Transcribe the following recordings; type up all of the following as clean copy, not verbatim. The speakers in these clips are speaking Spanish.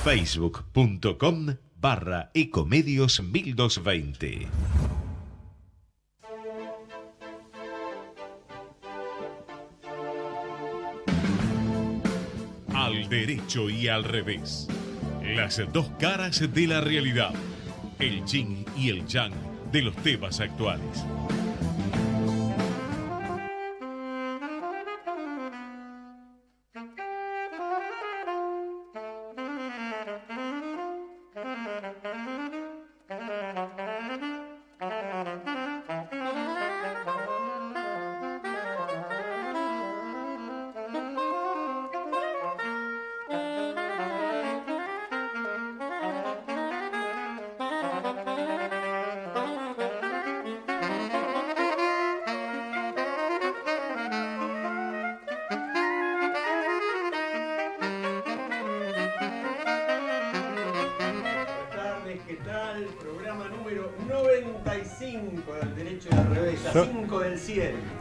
facebook.com/ecomedios1220. Al derecho y al revés. Las dos caras de la realidad. El yin y el yang de los temas actuales.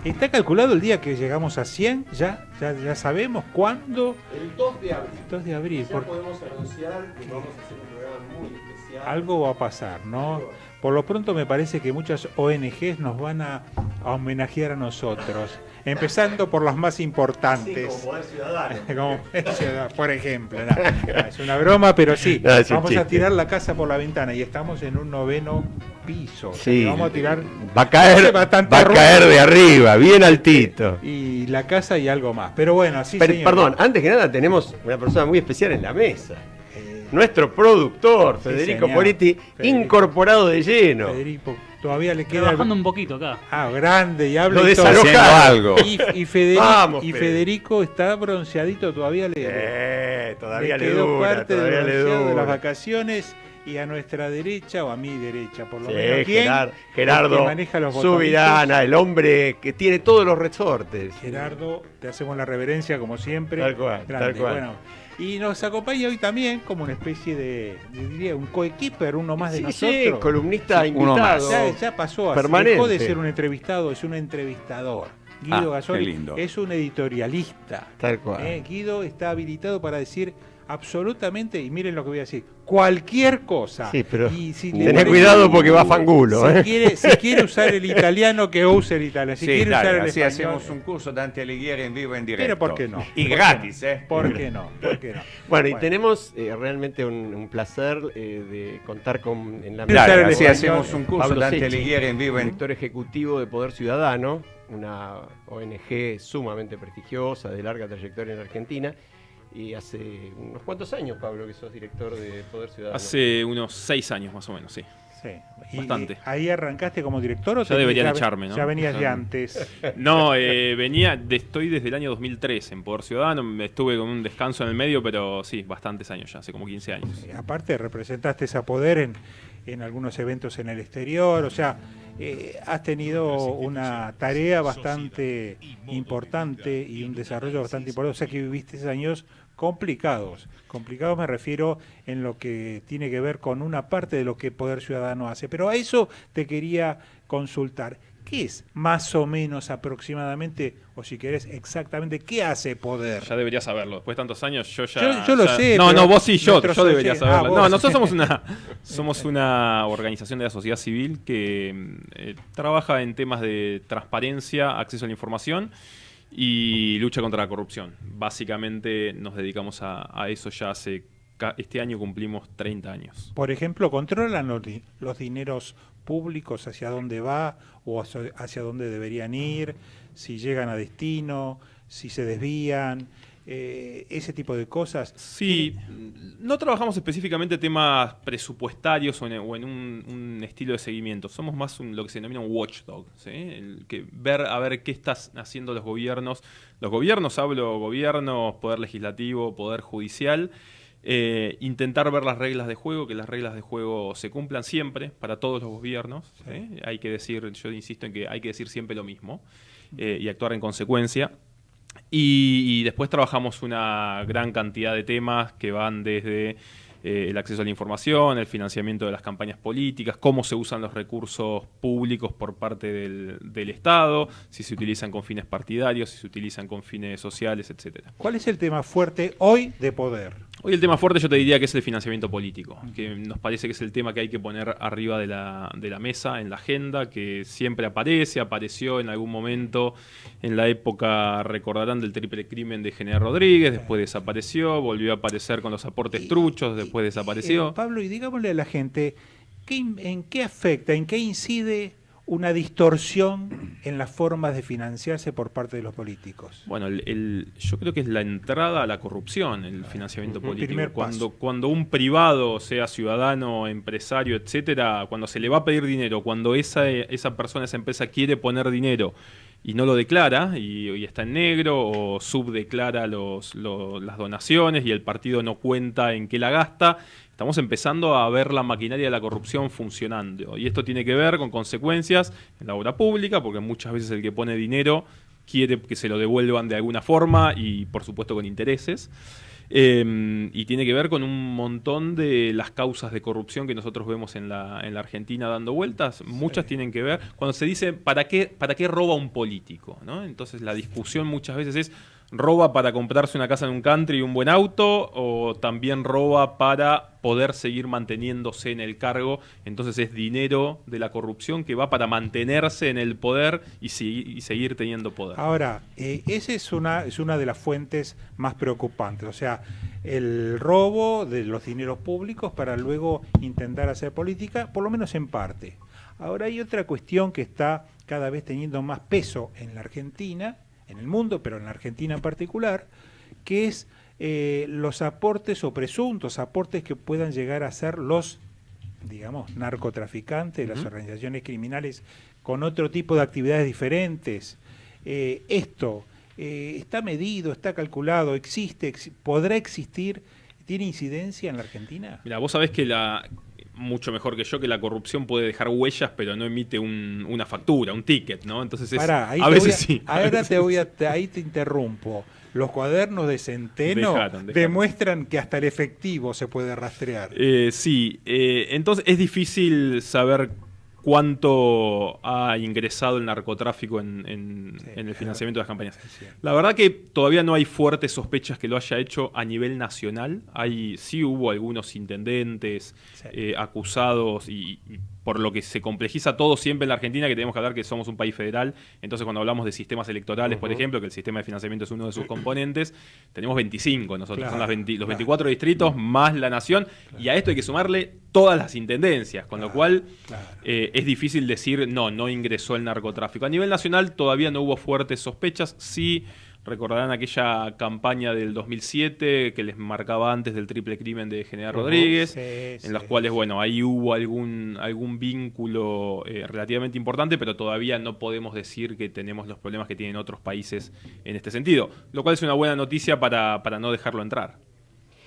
Está calculado el día que llegamos a 100, ya sabemos cuándo. El 2 de abril. 2 de abril. Ya podemos anunciar que vamos a hacer un programa muy especial. Algo va a pasar, ¿no? Por lo pronto me parece que muchas ONGs nos van a homenajear a nosotros, empezando por las más importantes. Sí, como Poder Ciudadano. Como Poder Ciudadano, por ejemplo. No, es una broma, pero sí. No, es vamos un a chiste. tirar la casa por la ventana y estamos en un 9º piso. Sí, vamos a tirar. va a caer de arriba, bien altito. Y la casa y algo más. Pero bueno, sí, Pero, señor. perdón, antes que nada tenemos una persona muy especial en la mesa. Nuestro productor, Sí, Federico señor. Poretti, Federico. incorporado de lleno. Federico, todavía le queda. Trabajando un poquito acá. Grande y habla. Lo y todo. desalojaron. Y Federico, Vamos, y Fede. Federico está bronceadito, todavía Todavía le le quedó dura, parte todavía del le bronceado de las dura. vacaciones. Y a nuestra derecha, o a mi derecha, por lo Sí, menos. ¿Quién? El Gerardo que maneja los botoncitos. Subirana, el hombre que tiene todos los resortes. Gerardo, te hacemos la reverencia como siempre. Tal cual, Grande. tal cual. Bueno, y nos acompaña hoy también como una especie de diría, un coequiper, uno más de Sí, nosotros. sí, columnista uno más. invitado. Ya pasó así. Permanente. Dejó de ser un entrevistado, es un entrevistador. Guido Gasoli qué lindo. es un editorialista. Tal cual. Guido está habilitado para decir absolutamente, y miren lo que voy a decir, cualquier cosa. Sí, pero y si le tené parece- cuidado porque va fangulo. Si quiere usar el italiano, que use el italiano. Si Sí, quiere dale, usar el así español, hacemos un curso de Dante Alighieri en vivo, en directo. Pero ¿por qué no? Y ¿Por qué gratis, no? ¿eh? ¿Por qué no? ¿Por qué no? Bueno, y tenemos realmente un placer de contar en la Claro, Dale, el así español, hacemos un curso Pablo de Dante Secchi, Alighieri en vivo, en director ejecutivo de Poder Ciudadano, una ONG sumamente prestigiosa, de larga trayectoria en Argentina. Y hace unos cuantos años, Pablo, que sos director de Poder Ciudadano. Hace unos 6 años más o menos, sí. Sí. Bastante. ¿Ahí arrancaste como director o Ya deberían echarme, ¿no? Ya venías de Ya. antes. No, estoy desde el año 2003 en Poder Ciudadano, estuve con un descanso en el medio, pero sí, bastantes años ya, hace como 15 años. Aparte representaste esa Poder en algunos eventos en el exterior, o sea, has tenido una tarea bastante importante y un desarrollo bastante importante, o sea que viviste años complicados. Complicados me refiero en lo que tiene que ver con una parte de lo que Poder Ciudadano hace, pero a eso te quería consultar. ¿Qué es más o menos aproximadamente, o si querés exactamente, qué hace Poder? Ya debería saberlo, después de tantos años yo ya... Yo lo sé, No, pero no, vos y yo nuestros debería oyentes- saberlo. vos. No, nosotros somos una organización de la sociedad civil que trabaja en temas de transparencia, acceso a la información y lucha contra la corrupción. Básicamente nos dedicamos a eso ya este año cumplimos 30 años. Por ejemplo, ¿controlan los dineros públicos hacia dónde va o hacia dónde deberían ir, si llegan a destino, si se desvían, ese tipo de cosas? Sí, no trabajamos específicamente temas presupuestarios o en un estilo de seguimiento. Somos más lo que se denomina un watchdog, ¿sí? A ver qué están haciendo los gobiernos. Los gobiernos, hablo gobierno, poder legislativo, poder judicial. Intentar ver las reglas de juego, que las reglas de juego se cumplan siempre para todos los gobiernos. ¿sí? Hay que decir, yo insisto en que hay que decir siempre lo mismo y actuar en consecuencia. Y después trabajamos una gran cantidad de temas que van desde el acceso a la información, el financiamiento de las campañas políticas, cómo se usan los recursos públicos por parte del Estado, si se utilizan con fines partidarios, si se utilizan con fines sociales, etcétera. ¿Cuál es el tema fuerte hoy de Poder? Hoy el tema fuerte yo te diría que es el financiamiento político, que nos parece que es el tema que hay que poner arriba de la mesa, en la agenda, que siempre apareció en algún momento en la época, recordarán, del triple crimen de General Rodríguez, después desapareció, volvió a aparecer con los aportes truchos, después desapareció. Pablo, y digámosle a la gente, ¿en qué afecta, en qué incide una distorsión en las formas de financiarse por parte de los políticos? Bueno, yo creo que es la entrada a la corrupción, el financiamiento político. Primer paso. Cuando un privado, sea ciudadano, empresario, etcétera, cuando se le va a pedir dinero, cuando esa persona, esa empresa quiere poner dinero y no lo declara y está en negro o subdeclara las donaciones y el partido no cuenta en qué la gasta, estamos empezando a ver la maquinaria de la corrupción funcionando. Y esto tiene que ver con consecuencias en la obra pública, porque muchas veces el que pone dinero quiere que se lo devuelvan de alguna forma y, por supuesto, con intereses. Y tiene que ver con un montón de las causas de corrupción que nosotros vemos en la Argentina dando vueltas. Muchas tienen que ver cuando se dice ¿para qué roba un político?, ¿no? Entonces la discusión muchas veces es ¿roba para comprarse una casa en un country y un buen auto? ¿O también roba para poder seguir manteniéndose en el cargo? Entonces es dinero de la corrupción que va para mantenerse en el poder y seguir teniendo poder. Ahora, esa es una de las fuentes más preocupantes. O sea, el robo de los dineros públicos para luego intentar hacer política, por lo menos en parte. Ahora hay otra cuestión que está cada vez teniendo más peso en la Argentina, en el mundo, pero en la Argentina en particular, que es los aportes o presuntos aportes que puedan llegar a ser los, digamos, narcotraficantes, las organizaciones criminales con otro tipo de actividades diferentes. Esto está medido, está calculado, existe, podrá existir, ¿tiene incidencia en la Argentina? Mira, vos sabés que mucho mejor que yo, que la corrupción puede dejar huellas, pero no emite una factura, un ticket, ¿no? Entonces a veces sí. Ahora ahí te interrumpo. Los cuadernos de Centeno demuestran que hasta el efectivo se puede rastrear. Sí, entonces es difícil saber cuánto ha ingresado el narcotráfico en el financiamiento de las campañas. La verdad que todavía no hay fuertes sospechas que lo haya hecho a nivel nacional. Sí hubo algunos intendentes acusados y por lo que se complejiza todo siempre en la Argentina, que tenemos que hablar que somos un país federal. Entonces cuando hablamos de sistemas electorales, por ejemplo, que el sistema de financiamiento es uno de sus componentes, tenemos 25 nosotros, son los 24 distritos más la nación, y a esto hay que sumarle todas las intendencias, con lo cual es difícil decir no ingresó el narcotráfico. A nivel nacional todavía no hubo fuertes sospechas. Sí recordarán aquella campaña del 2007 que les marcaba antes del triple crimen de General Rodríguez, en las cuales, bueno, ahí hubo algún vínculo relativamente importante, pero todavía no podemos decir que tenemos los problemas que tienen otros países en este sentido, lo cual es una buena noticia para no dejarlo entrar.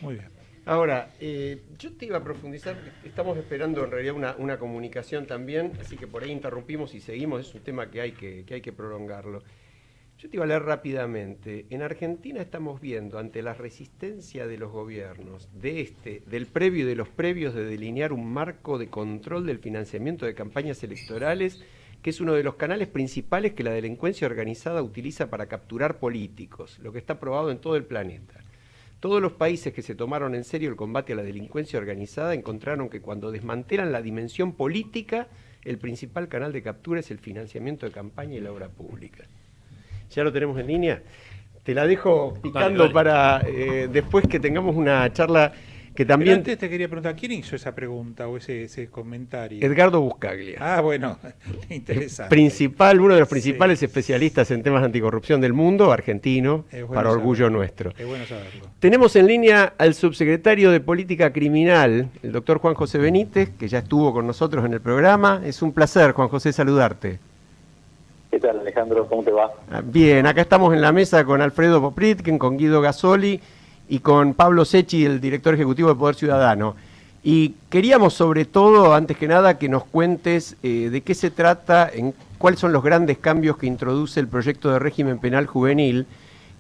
Muy bien. Ahora, yo te iba a profundizar, estamos esperando en realidad una comunicación también, así que por ahí interrumpimos y seguimos, es un tema que hay que prolongarlo. Yo te iba a leer rápidamente. En Argentina estamos viendo, ante la resistencia de los gobiernos, del previo y de los previos, de delinear un marco de control del financiamiento de campañas electorales, que es uno de los canales principales que la delincuencia organizada utiliza para capturar políticos, lo que está probado en todo el planeta. Todos los países que se tomaron en serio el combate a la delincuencia organizada encontraron que cuando desmantelan la dimensión política, el principal canal de captura es el financiamiento de campaña y la obra pública. ¿Ya lo tenemos en línea? Te la dejo picando. Dale. Para después que tengamos una charla que también... Pero antes te quería preguntar, ¿quién hizo esa pregunta o ese comentario? Edgardo Buscaglia. Ah, bueno, interesante. Uno de los principales especialistas en temas de anticorrupción del mundo, argentino, para orgullo nuestro. Es bueno saberlo. Tenemos en línea al subsecretario de Política Criminal, el doctor Juan José Benítez, que ya estuvo con nosotros en el programa. Es un placer, Juan José, saludarte. ¿Qué tal, Alejandro? ¿Cómo te va? Bien, acá estamos en la mesa con Alfredo Popritkin, con Guido Gasoli y con Pablo Secchi, el director ejecutivo de Poder Ciudadano. Y queríamos, sobre todo, antes que nada, que nos cuentes de qué se trata, cuáles son los grandes cambios que introduce el proyecto de régimen penal juvenil,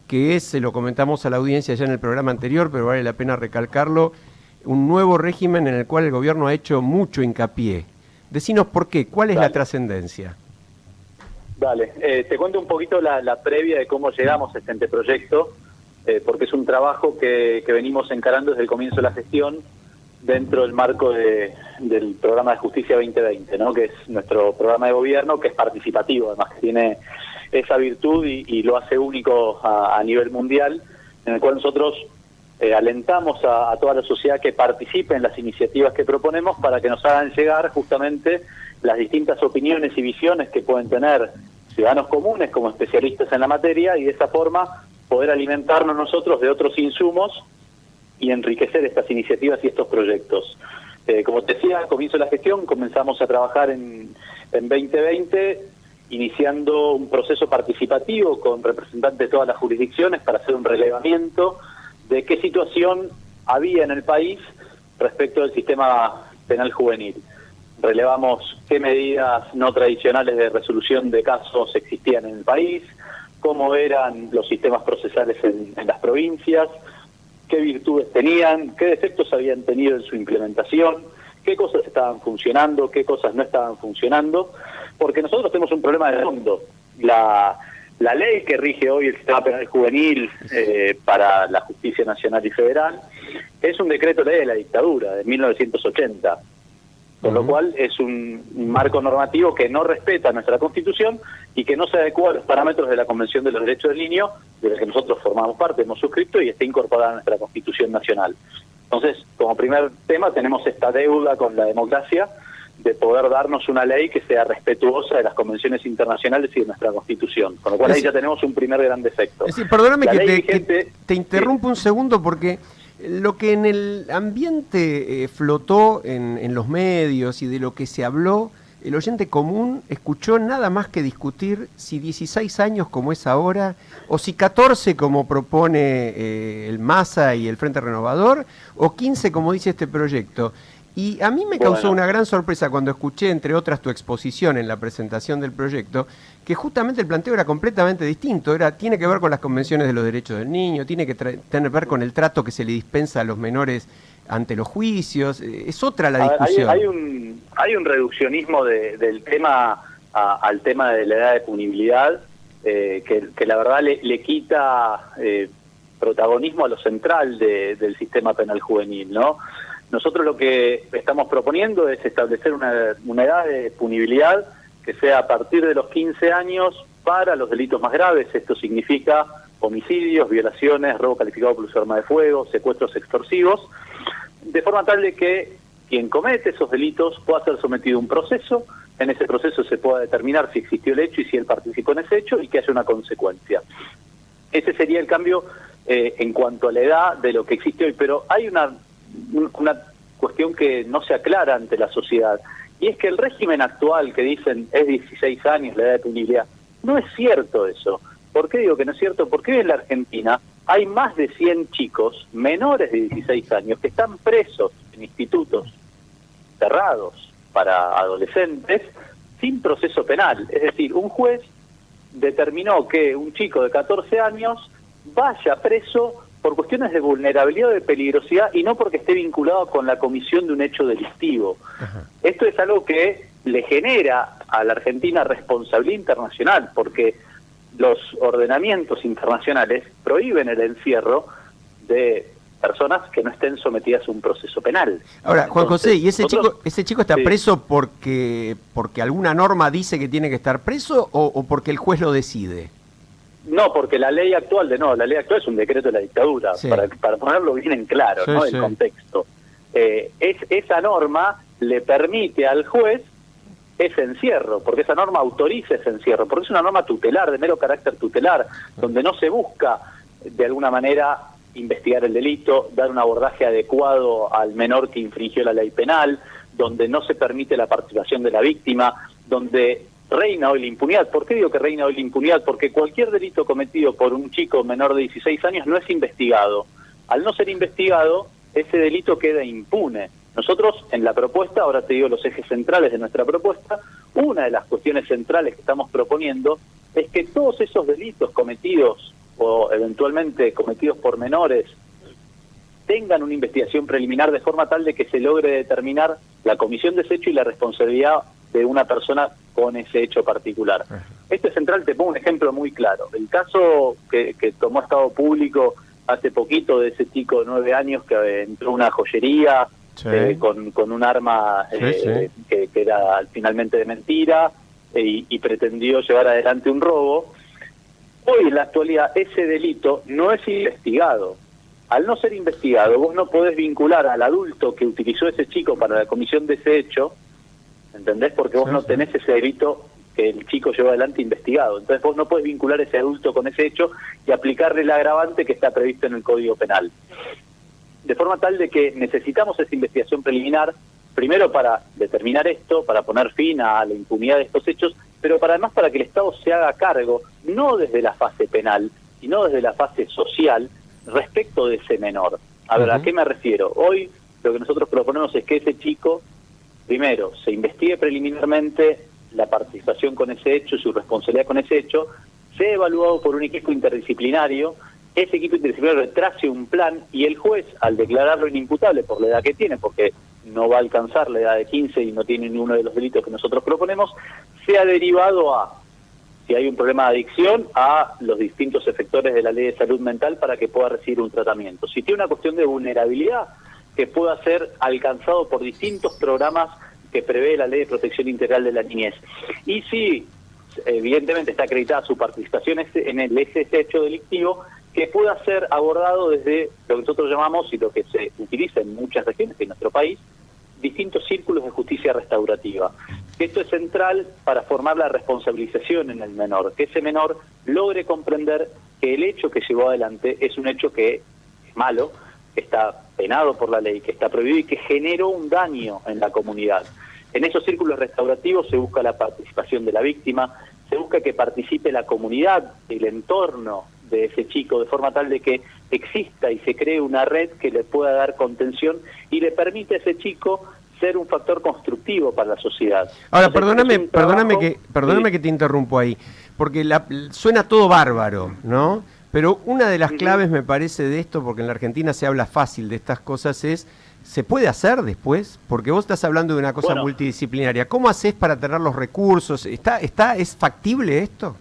que es, se lo comentamos a la audiencia ya en el programa anterior, pero vale la pena recalcarlo, un nuevo régimen en el cual el gobierno ha hecho mucho hincapié. Decinos por qué, ¿cuál es la trascendencia? Dale, te cuento un poquito la previa de cómo llegamos a este anteproyecto. porque es un trabajo que venimos encarando desde el comienzo de la gestión dentro del marco del programa de Justicia 2020, ¿no? Que es nuestro programa de gobierno, que es participativo, además que tiene esa virtud y lo hace único a nivel mundial, en el cual nosotros alentamos a toda la sociedad que participe en las iniciativas que proponemos para que nos hagan llegar justamente las distintas opiniones y visiones que pueden tener ciudadanos comunes como especialistas en la materia, y de esa forma poder alimentarnos nosotros de otros insumos y enriquecer estas iniciativas y estos proyectos. Como te decía, al comienzo de la gestión comenzamos a trabajar en 2020, iniciando un proceso participativo con representantes de todas las jurisdicciones para hacer un relevamiento de qué situación había en el país respecto del sistema penal juvenil. Relevamos qué medidas no tradicionales de resolución de casos existían en el país, cómo eran los sistemas procesales en las provincias, qué virtudes tenían, qué defectos habían tenido en su implementación, qué cosas estaban funcionando, qué cosas no estaban funcionando, porque nosotros tenemos un problema de fondo. La ley que rige hoy el sistema penal juvenil para la justicia nacional y federal es un decreto ley de la dictadura de 1980, con lo cual es un marco normativo que no respeta nuestra Constitución y que no se adecua a los parámetros de la Convención de los Derechos del Niño, de la que nosotros formamos parte, hemos suscrito y está incorporada a nuestra Constitución nacional. Entonces, como primer tema, tenemos esta deuda con la democracia de poder darnos una ley que sea respetuosa de las convenciones internacionales y de nuestra Constitución. Con lo cual ahí ya tenemos un primer gran defecto. Es decir, perdóname que te interrumpo un segundo, porque lo que en el ambiente flotó en los medios y de lo que se habló, el oyente común escuchó nada más que discutir si 16 años como es ahora, o si 14 como propone el MASA y el Frente Renovador, o 15 como dice este proyecto. Y a mí me causó una gran sorpresa cuando escuché, entre otras, tu exposición en la presentación del proyecto, que justamente el planteo era completamente distinto. Tiene que ver con las convenciones de los derechos del niño, tiene que tener que ver con el trato que se le dispensa a los menores ante los juicios. Es otra la discusión. Hay un reduccionismo del tema al tema de la edad de punibilidad que la verdad le quita protagonismo a lo central del sistema penal juvenil, ¿no? Nosotros lo que estamos proponiendo es establecer una edad de punibilidad que sea a partir de los 15 años para los delitos más graves. Esto significa homicidios, violaciones, robo calificado por uso de arma de fuego, secuestros extorsivos, de forma tal de que quien comete esos delitos pueda ser sometido a un proceso. En ese proceso se pueda determinar si existió el hecho y si él participó en ese hecho y que haya una consecuencia. Ese sería el cambio en cuanto a la edad de lo que existe hoy, pero hay una cuestión que no se aclara ante la sociedad, y es que el régimen actual que dicen es 16 años la edad de punibilidad, no es cierto eso. ¿Por qué digo que no es cierto? Porque hoy en la Argentina hay más de 100 chicos menores de 16 años que están presos en institutos cerrados para adolescentes sin proceso penal. Es decir, un juez determinó que un chico de 14 años vaya preso por cuestiones de vulnerabilidad o de peligrosidad y no porque esté vinculado con la comisión de un hecho delictivo. Ajá. Esto es algo que le genera a la Argentina responsabilidad internacional, porque los ordenamientos internacionales prohíben el encierro de personas que no estén sometidas a un proceso penal. Ahora, Juan José, ¿y ese chico está preso porque alguna norma dice que tiene que estar preso o porque el juez lo decide? No, porque la ley actual la ley actual es un decreto de la dictadura, sí. para ponerlo bien en claro, sí, ¿no? El contexto. Esa norma le permite al juez ese encierro, porque esa norma autoriza ese encierro, porque es una norma tutelar, de mero carácter tutelar, donde no se busca de alguna manera investigar el delito, dar un abordaje adecuado al menor que infringió la ley penal, donde no se permite la participación de la víctima, donde reina hoy la impunidad. ¿Por qué digo que reina hoy la impunidad? Porque cualquier delito cometido por un chico menor de 16 años no es investigado. Al no ser investigado, ese delito queda impune. Nosotros en la propuesta, ahora te digo los ejes centrales de nuestra propuesta, una de las cuestiones centrales que estamos proponiendo es que todos esos delitos cometidos o eventualmente cometidos por menores tengan una investigación preliminar de forma tal de que se logre determinar la comisión de ese hecho y la responsabilidad de una persona con ese hecho particular. Esto es central, te pongo un ejemplo muy claro. El caso que tomó Estado Público hace poquito de ese chico de 9 años que entró a una joyería con un arma que era finalmente de mentira y pretendió llevar adelante un robo. Hoy en la actualidad ese delito no es investigado. Al no ser investigado, vos no podés vincular al adulto que utilizó ese chico para la comisión de ese hecho, ¿entendés? Porque vos no tenés ese delito que el chico llevó adelante investigado. Entonces vos no podés vincular ese adulto con ese hecho y aplicarle el agravante que está previsto en el Código Penal. De forma tal de que necesitamos esa investigación preliminar, primero para determinar esto, para poner fin a la impunidad de estos hechos, pero además para que el Estado se haga cargo, no desde la fase penal, sino desde la fase social, respecto de ese menor. A ver, ¿a qué me refiero? Hoy lo que nosotros proponemos es que ese chico, primero, se investigue preliminarmente la participación con ese hecho, su responsabilidad con ese hecho, sea evaluado por un equipo interdisciplinario, ese equipo interdisciplinario trace un plan y el juez, al declararlo inimputable por la edad que tiene, porque no va a alcanzar la edad de 15 y no tiene ninguno de los delitos que nosotros proponemos, sea derivado a, si hay un problema de adicción, a los distintos efectores de la ley de salud mental para que pueda recibir un tratamiento. Si tiene una cuestión de vulnerabilidad, que pueda ser alcanzado por distintos programas que prevé la Ley de Protección Integral de la Niñez. Y si, evidentemente, está acreditada su participación en ese hecho delictivo, que pueda ser abordado desde lo que nosotros llamamos, y lo que se utiliza en muchas regiones de nuestro país, distintos círculos de justicia restaurativa. Esto es central para formar la responsabilización en el menor, que ese menor logre comprender que el hecho que llevó adelante es un hecho que es malo, que está penado por la ley, que está prohibido y que generó un daño en la comunidad. En esos círculos restaurativos se busca la participación de la víctima, se busca que participe la comunidad, el entorno de ese chico, de forma tal de que exista y se cree una red que le pueda dar contención y le permite a ese chico ser un factor constructivo para la sociedad. Ahora, entonces, perdóname que te interrumpo ahí, porque suena todo bárbaro, ¿no? Pero una de las claves, me parece, de esto, porque en la Argentina se habla fácil de estas cosas, es, ¿se puede hacer después? Porque vos estás hablando de una cosa multidisciplinaria. ¿Cómo haces para tener los recursos? ¿Es factible esto?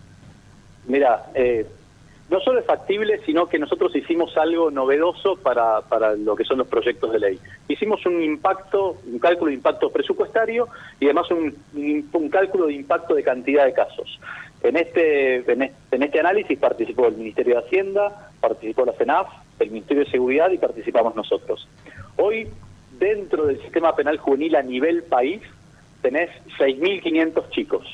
Mira, no solo es factible, sino que nosotros hicimos algo novedoso para lo que son los proyectos de ley. Hicimos un cálculo de impacto presupuestario y además un cálculo de impacto de cantidad de casos. En este análisis participó el Ministerio de Hacienda, participó la CENAF, el Ministerio de Seguridad y participamos nosotros. Hoy, dentro del sistema penal juvenil a nivel país, tenés 6.500 chicos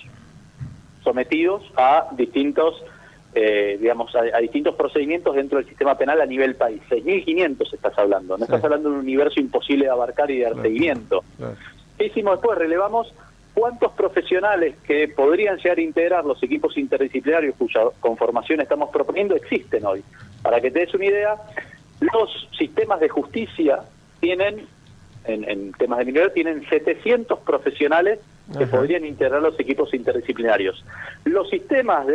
sometidos a distintos a distintos procedimientos dentro del sistema penal a nivel país. 6.500 estás hablando, no estás hablando de un universo imposible de abarcar y de dar seguimiento. ¿Qué hicimos después? Relevamos cuántos profesionales que podrían llegar a integrar los equipos interdisciplinarios cuya conformación estamos proponiendo existen hoy. Para que te des una idea, los sistemas de justicia tienen, en temas de minoría, tienen 700 profesionales que podrían integrar los equipos interdisciplinarios. Los sistemas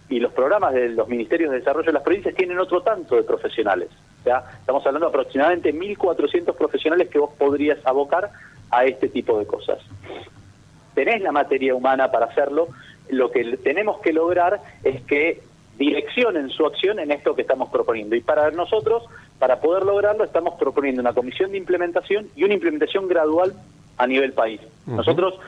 y los programas de los Ministerios de Desarrollo de las provincias tienen otro tanto de profesionales. ¿Ya? Estamos hablando de aproximadamente 1.400 profesionales que vos podrías abocar a este tipo de cosas. Tenés la materia humana para hacerlo, lo que tenemos que lograr es que direccionen su acción en esto que estamos proponiendo. Y para nosotros, para poder lograrlo, estamos proponiendo una comisión de implementación y una implementación gradual a nivel país. Nosotros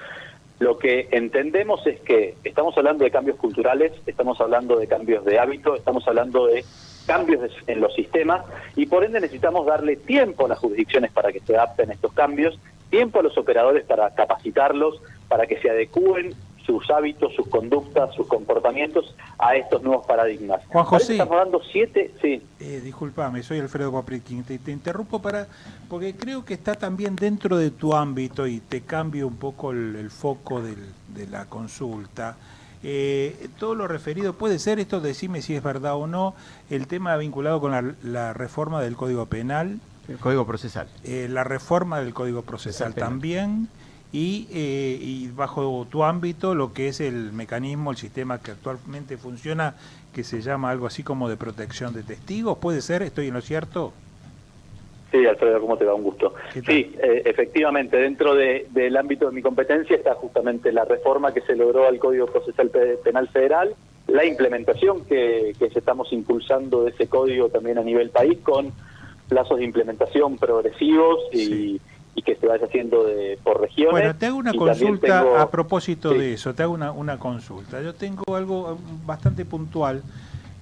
lo que entendemos es que estamos hablando de cambios culturales, estamos hablando de cambios de hábito, estamos hablando de cambios en los sistemas y por ende necesitamos darle tiempo a las jurisdicciones para que se adapten a estos cambios, tiempo a los operadores para capacitarlos, para que se adecúen sus hábitos, sus conductas, sus comportamientos a estos nuevos paradigmas. Juan José, estamos dando 7... Sí. Disculpame, soy Alfredo Paprikin, te interrumpo porque creo que está también dentro de tu ámbito y te cambio un poco el foco de la consulta. Todo lo referido, puede ser esto, decime si es verdad o no, el tema vinculado con la reforma del Código Penal. El Código Procesal. La reforma del Código Procesal también. Y bajo tu ámbito lo que es el mecanismo, el sistema que actualmente funciona, que se llama algo así como de protección de testigos, ¿puede ser? ¿Estoy en lo cierto? Sí, Alfredo, ¿cómo te va? Un gusto. Sí, efectivamente, dentro del ámbito de mi competencia está justamente la reforma que se logró al Código Procesal Penal Federal, la implementación que estamos impulsando de ese código también a nivel país, con plazos de implementación progresivos y que se vaya haciendo por regiones. Bueno, te hago una y consulta a propósito sí. de eso, te hago una consulta. Yo tengo algo bastante puntual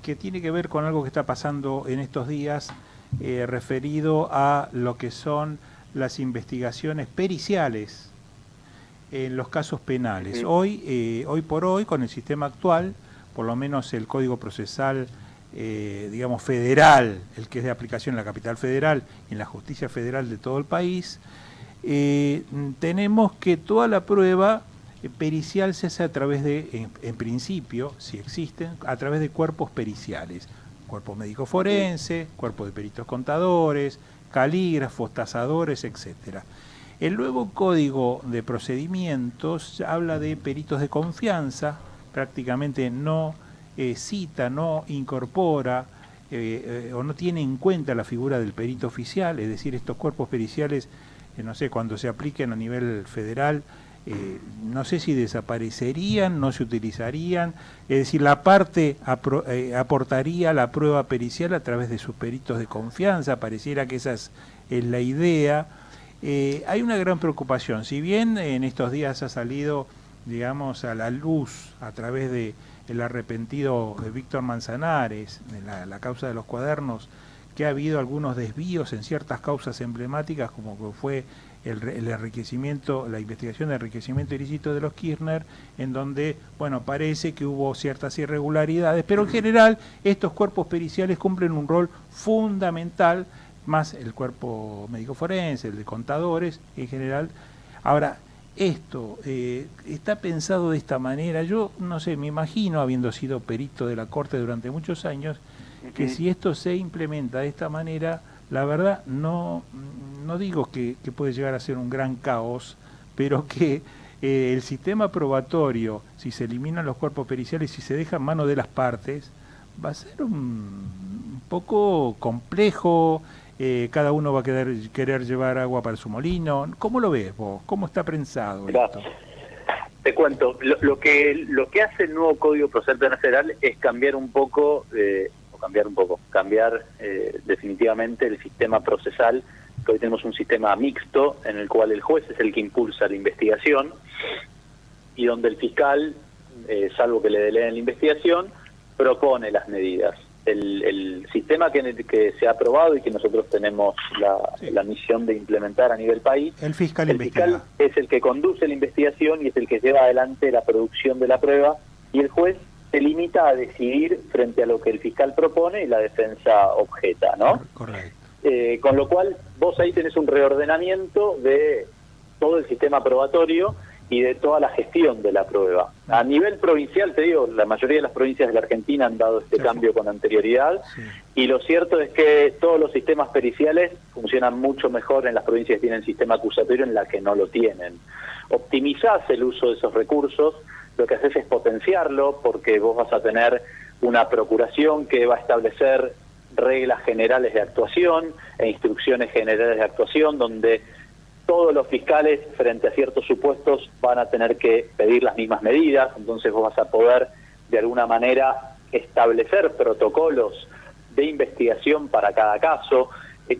que tiene que ver con algo que está pasando en estos días referido a lo que son las investigaciones periciales en los casos penales. Hoy por hoy, con el sistema actual, por lo menos el Código Procesal, digamos, federal, el que es de aplicación en la capital federal y en la justicia federal de todo el país, tenemos que toda la prueba pericial se hace a través de, en principio, si existen, a través de cuerpos periciales. Cuerpo médico forense, cuerpo de peritos contadores, calígrafos, tasadores, etcétera. El nuevo Código de Procedimientos habla de peritos de confianza, prácticamente no cita, no incorpora o no tiene en cuenta la figura del perito oficial, es decir, estos cuerpos periciales, no sé, cuando se apliquen a nivel federal, no sé si desaparecerían, no se utilizarían, es decir, la parte aportaría la prueba pericial a través de sus peritos de confianza, pareciera que esa es la idea. Hay una gran preocupación, si bien en estos días ha salido, digamos, a la luz a través de el arrepentido Víctor Manzanares, de la causa de los cuadernos, que ha habido algunos desvíos en ciertas causas emblemáticas, como que fue el enriquecimiento, la investigación de enriquecimiento ilícito de los Kirchner, en donde, bueno, parece que hubo ciertas irregularidades, pero en general estos cuerpos periciales cumplen un rol fundamental, más el cuerpo médico forense, el de contadores, en general. Ahora, esto está pensado de esta manera, yo no sé, me imagino, habiendo sido perito de la Corte durante muchos años, que si esto se implementa de esta manera, la verdad no digo que puede llegar a ser un gran caos, pero que el sistema probatorio, si se eliminan los cuerpos periciales, si se deja en manos de las partes, va a ser un poco complejo, cada uno va a querer llevar agua para su molino. ¿Cómo lo ves vos? ¿Cómo está pensado esto? Te cuento, lo que hace el nuevo Código Procesal Penal Federal es cambiar definitivamente el sistema procesal, que hoy tenemos un sistema mixto en el cual el juez es el que impulsa la investigación y donde el fiscal, salvo que le deleen la investigación, propone las medidas. El sistema que se ha aprobado y que nosotros tenemos la misión de implementar a nivel país, el fiscal es el que conduce la investigación y es el que lleva adelante la producción de la prueba, y el juez se limita a decidir frente a lo que el fiscal propone y la defensa objeta, ¿no? Correcto. Con lo cual, vos ahí tenés un reordenamiento de todo el sistema probatorio y de toda la gestión de la prueba. A nivel provincial, te digo, la mayoría de las provincias de la Argentina han dado este cambio con anterioridad, y lo cierto es que todos los sistemas periciales funcionan mucho mejor en las provincias que tienen sistema acusatorio en las que no lo tienen. Optimizás el uso de esos recursos, lo que haces es potenciarlo, porque vos vas a tener una procuración que va a establecer reglas generales de actuación e instrucciones generales de actuación, donde todos los fiscales frente a ciertos supuestos van a tener que pedir las mismas medidas, entonces vos vas a poder de alguna manera establecer protocolos de investigación para cada caso.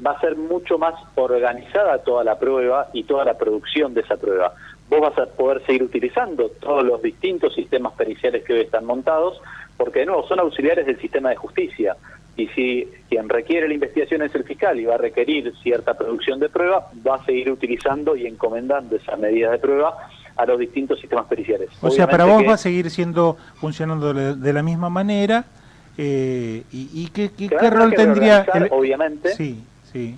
Va a ser mucho más organizada toda la prueba y toda la producción de esa prueba. Vos vas a poder seguir utilizando todos los distintos sistemas periciales que hoy están montados, porque de nuevo son auxiliares del sistema de justicia. Y si quien requiere la investigación es el fiscal y va a requerir cierta producción de prueba, va a seguir utilizando y encomendando esas medidas de prueba a los distintos sistemas periciales. O sea, para vos va a seguir funcionando de la misma manera, y ¿qué rol tendría? Obviamente. Sí.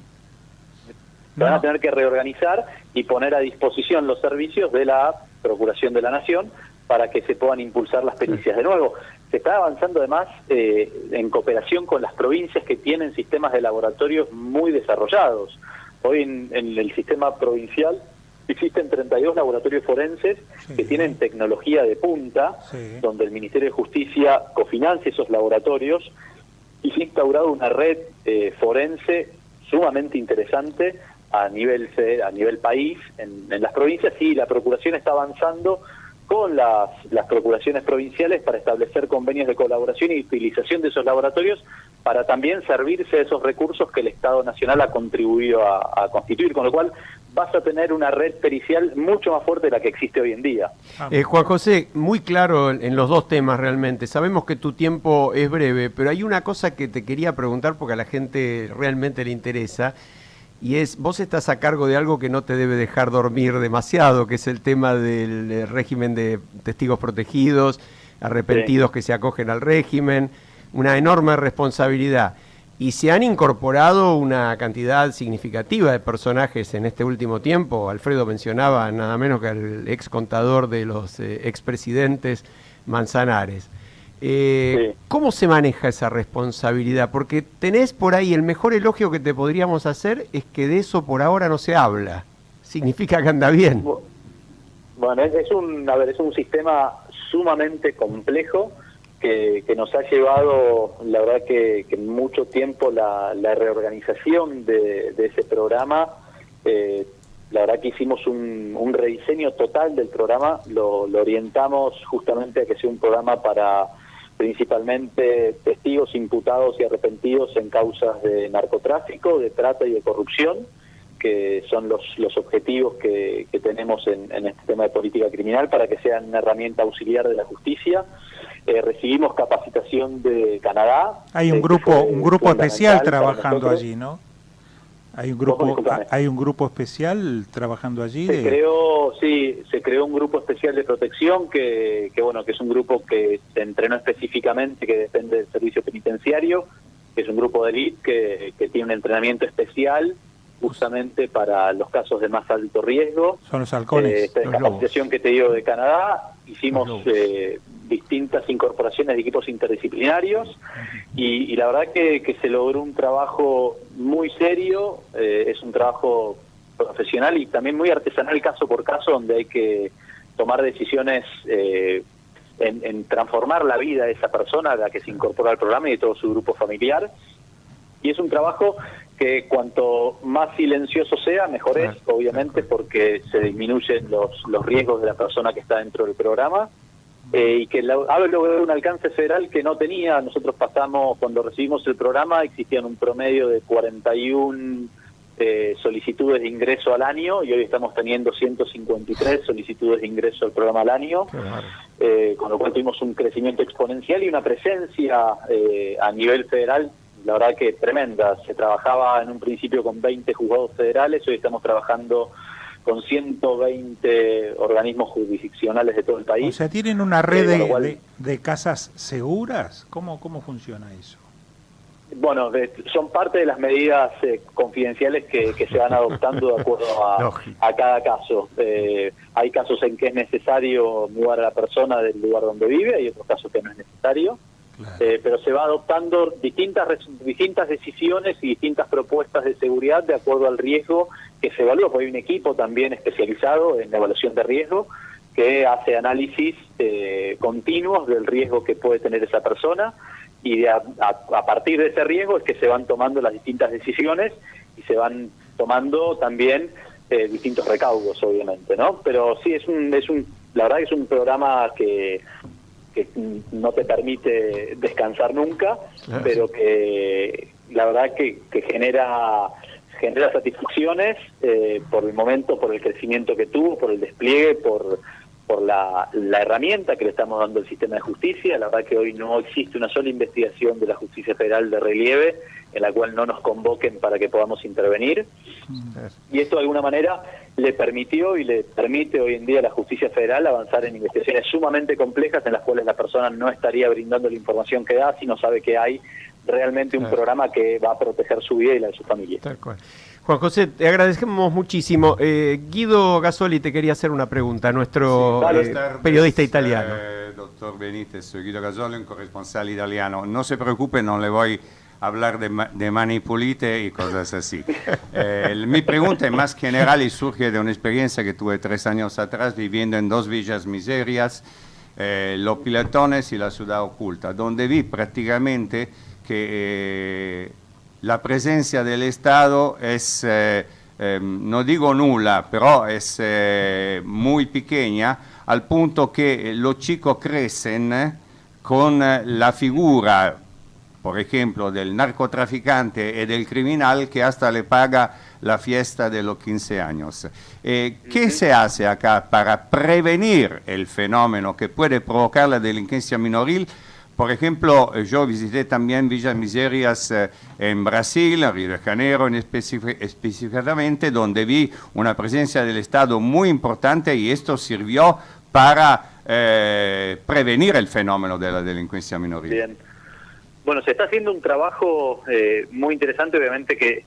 Van a tener que reorganizar y poner a disposición los servicios de la Procuración de la Nación para que se puedan impulsar las pericias. De nuevo, se está avanzando además en cooperación con las provincias que tienen sistemas de laboratorios muy desarrollados. Hoy en el sistema provincial existen 32 laboratorios forenses que tienen tecnología de punta, donde el Ministerio de Justicia cofinancia esos laboratorios, y se ha instaurado una red forense sumamente interesante a nivel país, en las provincias, y la Procuración está avanzando con las procuraciones provinciales para establecer convenios de colaboración y utilización de esos laboratorios para también servirse de esos recursos que el Estado Nacional ha contribuido a constituir, con lo cual vas a tener una red pericial mucho más fuerte de la que existe hoy en día. Juan José, muy claro en los dos temas realmente. Sabemos que tu tiempo es breve, pero hay una cosa que te quería preguntar porque a la gente realmente le interesa, y es, vos estás a cargo de algo que no te debe dejar dormir demasiado, que es el tema del régimen de testigos protegidos, arrepentidos que se acogen al régimen, una enorme responsabilidad. Y se han incorporado una cantidad significativa de personajes en este último tiempo. Alfredo mencionaba nada menos que al ex contador de los expresidentes Manzanares. Sí. ¿Cómo se maneja esa responsabilidad? Porque tenés por ahí, el mejor elogio que te podríamos hacer es que de eso por ahora no se habla. Significa que anda bien. Bueno, es un sistema sumamente complejo que nos ha llevado, la verdad que mucho tiempo la reorganización de ese programa. La verdad que hicimos un rediseño total del programa, lo orientamos justamente a que sea un programa para principalmente testigos imputados y arrepentidos en causas de narcotráfico, de trata y de corrupción, que son los objetivos que tenemos en este tema de política criminal, para que sean una herramienta auxiliar de la justicia. Recibimos capacitación de Canadá. Hay un grupo especial trabajando allí, ¿no? Hay un grupo especial trabajando allí. Se creó un grupo especial de protección que es un grupo que se entrenó específicamente, que depende del servicio penitenciario, que es un grupo de élite que tiene un entrenamiento especial justamente para los casos de más alto riesgo. Son los halcones. Esta capacitación que te digo de Canadá, hicimos distintas incorporaciones de equipos interdisciplinarios y la verdad que se logró un trabajo muy serio, es un trabajo profesional y también muy artesanal caso por caso, donde hay que tomar decisiones en transformar la vida de esa persona a la que se incorpora al programa y de todo su grupo familiar. Y es un trabajo que cuanto más silencioso sea, mejor es, obviamente, porque se disminuyen los riesgos de la persona que está dentro del programa, y que ha logrado un alcance federal que no tenía. Nosotros pasamos, cuando recibimos el programa, existían un promedio de 41 solicitudes de ingreso al año, y hoy estamos teniendo 153 solicitudes de ingreso al programa al año, con lo cual tuvimos un crecimiento exponencial y una presencia a nivel federal, la verdad que tremenda. Se trabajaba en un principio con 20 juzgados federales, hoy estamos trabajando con 120 organismos jurisdiccionales de todo el país. O sea, ¿tienen una red de casas seguras? ¿Cómo funciona eso? Bueno, son parte de las medidas confidenciales que se van adoptando de acuerdo a cada caso. Hay casos en que es necesario mudar a la persona del lugar donde vive, hay otros casos que no es necesario. Claro. Pero se va adoptando distintas decisiones y distintas propuestas de seguridad de acuerdo al riesgo que se evalúa, porque hay un equipo también especializado en la evaluación de riesgo que hace análisis continuos del riesgo que puede tener esa persona, y a partir de ese riesgo es que se van tomando las distintas decisiones y se van tomando también distintos recaudos, obviamente, ¿no? Pero sí, la verdad que es un programa que no te permite descansar nunca, pero que la verdad que genera satisfacciones por el momento, por el crecimiento que tuvo, por el despliegue, por la herramienta que le estamos dando al sistema de justicia. La verdad que hoy no existe una sola investigación de la justicia federal de relieve en la cual no nos convoquen para que podamos intervenir, y esto de alguna manera le permitió y le permite hoy en día a la justicia federal avanzar en investigaciones sumamente complejas en las cuales la persona no estaría brindando la información que da si no sabe que hay realmente un programa que va a proteger su vida y la de su familia. Tal cual. Juan José, te agradecemos muchísimo. Guido Gasoli te quería hacer una pregunta, nuestro periodista italiano. Doctor Benítez, soy Guido Gasoli, un corresponsal italiano. No se preocupe, no le voy a hablar de mani pulite y cosas así. Mi pregunta es más general y surge de una experiencia que tuve 3 años atrás viviendo en 2 villas miserias, Los Piletones y la Ciudad Oculta, donde vi prácticamente que la presencia del Estado es no digo nula, pero es muy pequeña, al punto que los chicos crecen con la figura, por ejemplo, del narcotraficante y del criminal que hasta le paga la fiesta de los 15 años. ¿Qué se hace acá para prevenir el fenómeno que puede provocar la delincuencia minoril? Por ejemplo, yo visité también Villas Miserias en Brasil, en Río de Janeiro específicamente, donde vi una presencia del Estado muy importante y esto sirvió para prevenir el fenómeno de la delincuencia minoril. Bien. Bueno, se está haciendo un trabajo muy interesante, obviamente que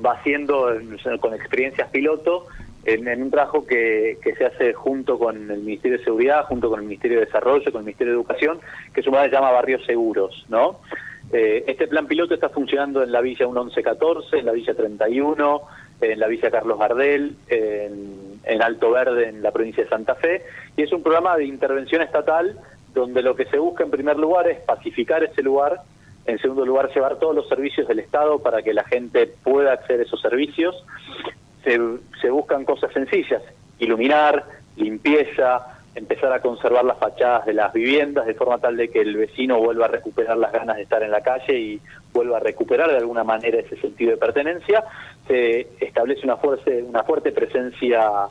va haciendo con experiencias piloto, en un trabajo que se hace junto con el Ministerio de Seguridad, junto con el Ministerio de Desarrollo, con el Ministerio de Educación, que es un programa que se llama Barrios Seguros, ¿no? Este plan piloto está funcionando en la Villa 1114, en la Villa 31, en la Villa Carlos Gardel, en Alto Verde, en la provincia de Santa Fe, y es un programa de intervención estatal donde lo que se busca en primer lugar es pacificar ese lugar, en segundo lugar llevar todos los servicios del Estado para que la gente pueda acceder a esos servicios. Se buscan cosas sencillas, iluminar, limpieza, empezar a conservar las fachadas de las viviendas de forma tal de que el vecino vuelva a recuperar las ganas de estar en la calle y vuelva a recuperar de alguna manera ese sentido de pertenencia. Se establece una fuerte presencia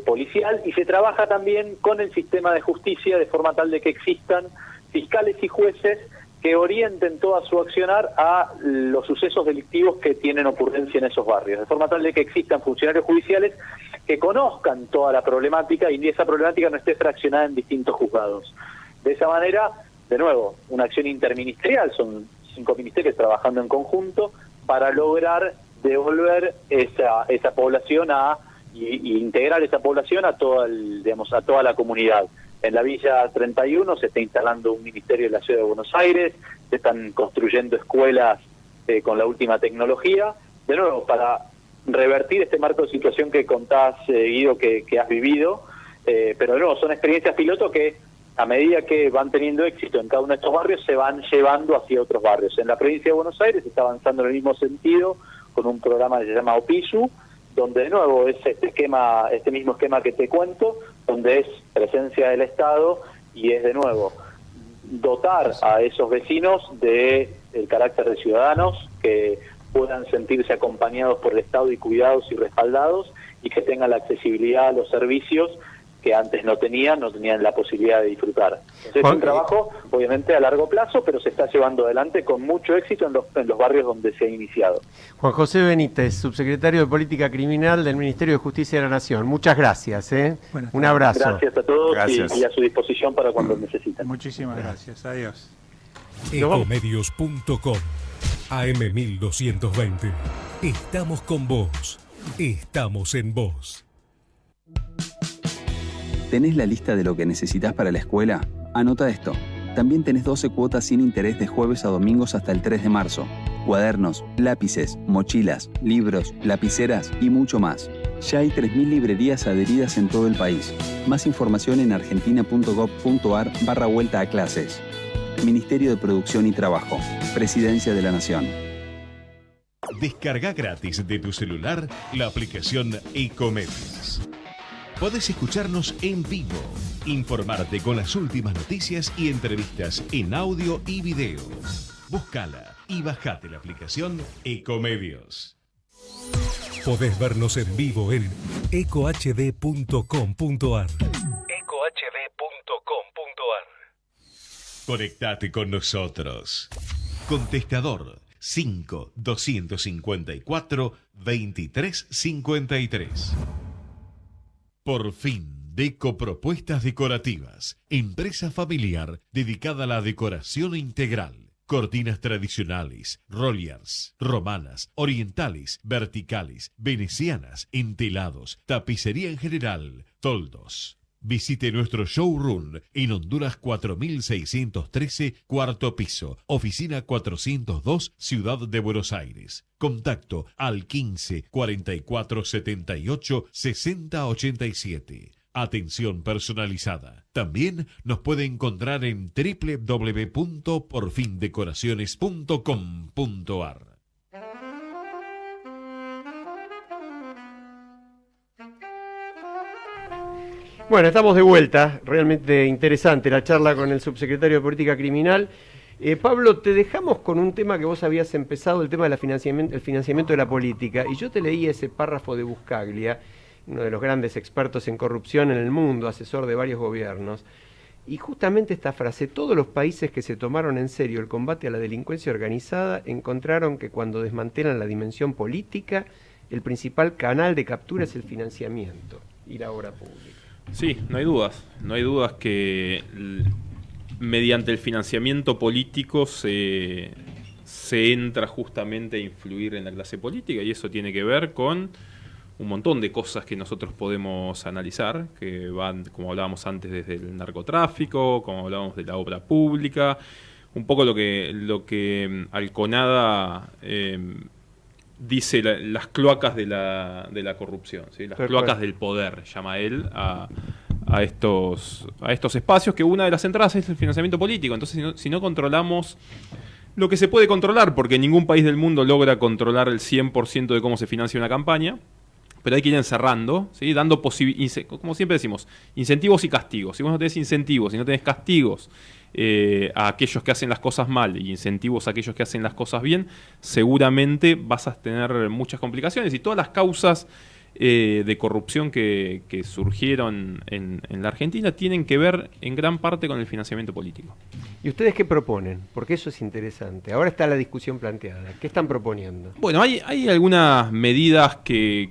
policial y se trabaja también con el sistema de justicia de forma tal de que existan fiscales y jueces que orienten toda su accionar a los sucesos delictivos que tienen ocurrencia en esos barrios, de forma tal de que existan funcionarios judiciales que conozcan toda la problemática y esa problemática no esté fraccionada en distintos juzgados. De esa manera, de nuevo, una acción interministerial, son 5 ministerios trabajando en conjunto para lograr devolver esa población y integrar esa población a toda a toda la comunidad. En la Villa 31 se está instalando un ministerio de la Ciudad de Buenos Aires, se están construyendo escuelas con la última tecnología, de nuevo, para revertir este marco de situación que contás, Guido, que has vivido, pero de nuevo, son experiencias piloto que a medida que van teniendo éxito en cada uno de estos barrios, se van llevando hacia otros barrios. En la provincia de Buenos Aires se está avanzando en el mismo sentido, con un programa que se llama OPISU, donde de nuevo es este mismo esquema que te cuento, donde es presencia del Estado y es de nuevo dotar a esos vecinos del carácter de ciudadanos, que puedan sentirse acompañados por el Estado y cuidados y respaldados, y que tengan la accesibilidad a los servicios que antes no tenían la posibilidad de disfrutar. Entonces, es un trabajo, obviamente, a largo plazo, pero se está llevando adelante con mucho éxito en los barrios donde se ha iniciado. Juan José Benítez, subsecretario de Política Criminal del Ministerio de Justicia de la Nación. Muchas gracias. Un abrazo. Gracias a todos. Y a su disposición para cuando necesiten. Muchísimas gracias. Adiós. Ecomedios.com AM1220. Estamos con vos. Estamos en vos. ¿Tenés la lista de lo que necesitas para la escuela? Anota esto. También tenés 12 cuotas sin interés de jueves a domingos hasta el 3 de marzo. Cuadernos, lápices, mochilas, libros, lapiceras y mucho más. Ya hay 3.000 librerías adheridas en todo el país. Más información en argentina.gov.ar/vuelta a clases. Ministerio de Producción y Trabajo. Presidencia de la Nación. Descarga gratis de tu celular la aplicación Ecomedios. Podés escucharnos en vivo, informarte con las últimas noticias y entrevistas en audio y video. Búscala y bajate la aplicación Ecomedios. Podés vernos en vivo en ecohd.com.ar. Conectate con nosotros. Contestador 5 254 2353. Por fin, Deco Propuestas Decorativas, empresa familiar dedicada a la decoración integral. Cortinas tradicionales, rollers, romanas, orientales, verticales, venecianas, entelados, tapicería en general, toldos. Visite nuestro showroom en Honduras 4613, cuarto piso, oficina 402, Ciudad de Buenos Aires. Contacto al 15 44 78 60 87. Atención personalizada. También nos puede encontrar en www.porfindecoraciones.com.ar. Bueno, estamos de vuelta, realmente interesante la charla con el subsecretario de Política Criminal. Pablo, te dejamos con un tema que vos habías empezado, el tema del financiamiento de la política, y yo te leí ese párrafo de Buscaglia, uno de los grandes expertos en corrupción en el mundo, asesor de varios gobiernos, y justamente esta frase: todos los países que se tomaron en serio el combate a la delincuencia organizada encontraron que cuando desmantelan la dimensión política, el principal canal de captura es el financiamiento y la obra pública. Sí, no hay dudas que mediante el financiamiento político se entra justamente a influir en la clase política, y eso tiene que ver con un montón de cosas que nosotros podemos analizar, que van, como hablábamos antes, desde el narcotráfico, como hablábamos de la obra pública, un poco lo que Alconada dice las cloacas de la corrupción, ¿sí? Las cloacas del poder, llama él a estos espacios, que una de las entradas es el financiamiento político. Entonces, si no controlamos lo que se puede controlar, porque ningún país del mundo logra controlar el 100% de cómo se financia una campaña, pero hay que ir encerrando, ¿sí? Dando como siempre decimos, incentivos y castigos. Si vos no tenés incentivos, si no tenés castigos a aquellos que hacen las cosas mal y incentivos a aquellos que hacen las cosas bien, seguramente vas a tener muchas complicaciones, y todas las causas de corrupción que surgieron en la Argentina tienen que ver en gran parte con el financiamiento político. ¿Y ustedes qué proponen? Porque eso es interesante. Ahora está la discusión planteada. ¿Qué están proponiendo? Bueno, hay algunas medidas que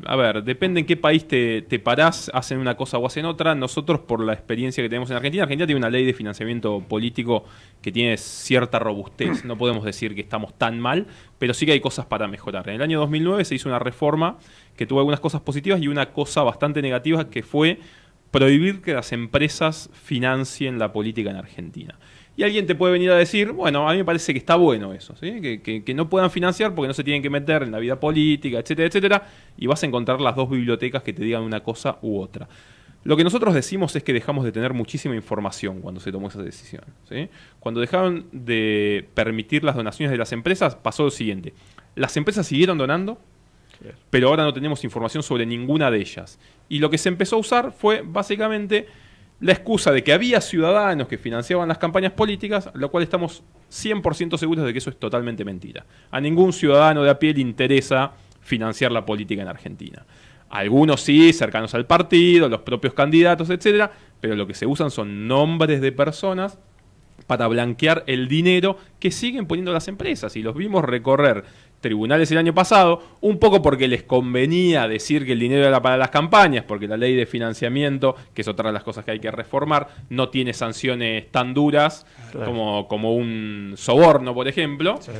a ver, depende en qué país te parás, hacen una cosa o hacen otra. Nosotros, por la experiencia que tenemos en Argentina tiene una ley de financiamiento político que tiene cierta robustez. No podemos decir que estamos tan mal, pero sí que hay cosas para mejorar. En el año 2009 se hizo una reforma que tuvo algunas cosas positivas y una cosa bastante negativa, que fue prohibir que las empresas financien la política en Argentina. Y alguien te puede venir a decir, bueno, a mí me parece que está bueno eso, ¿sí? Que no puedan financiar porque no se tienen que meter en la vida política, etcétera, etcétera, y vas a encontrar las dos bibliotecas que te digan una cosa u otra. Lo que nosotros decimos es que dejamos de tener muchísima información cuando se tomó esa decisión, ¿sí? Cuando dejaron de permitir las donaciones de las empresas, pasó lo siguiente: las empresas siguieron donando, pero ahora no tenemos información sobre ninguna de ellas. Y lo que se empezó a usar fue básicamente la excusa de que había ciudadanos que financiaban las campañas políticas, lo cual estamos 100% seguros de que eso es totalmente mentira. A ningún ciudadano de a pie le interesa financiar la política en Argentina. Algunos sí, cercanos al partido, los propios candidatos, etcétera, pero lo que se usan son nombres de personas para blanquear el dinero que siguen poniendo las empresas. Y los vimos recorrer tribunales el año pasado, un poco porque les convenía decir que el dinero era para las campañas, porque la ley de financiamiento, que es otra de las cosas que hay que reformar, no tiene sanciones tan duras, claro, como un soborno, por ejemplo. Sí.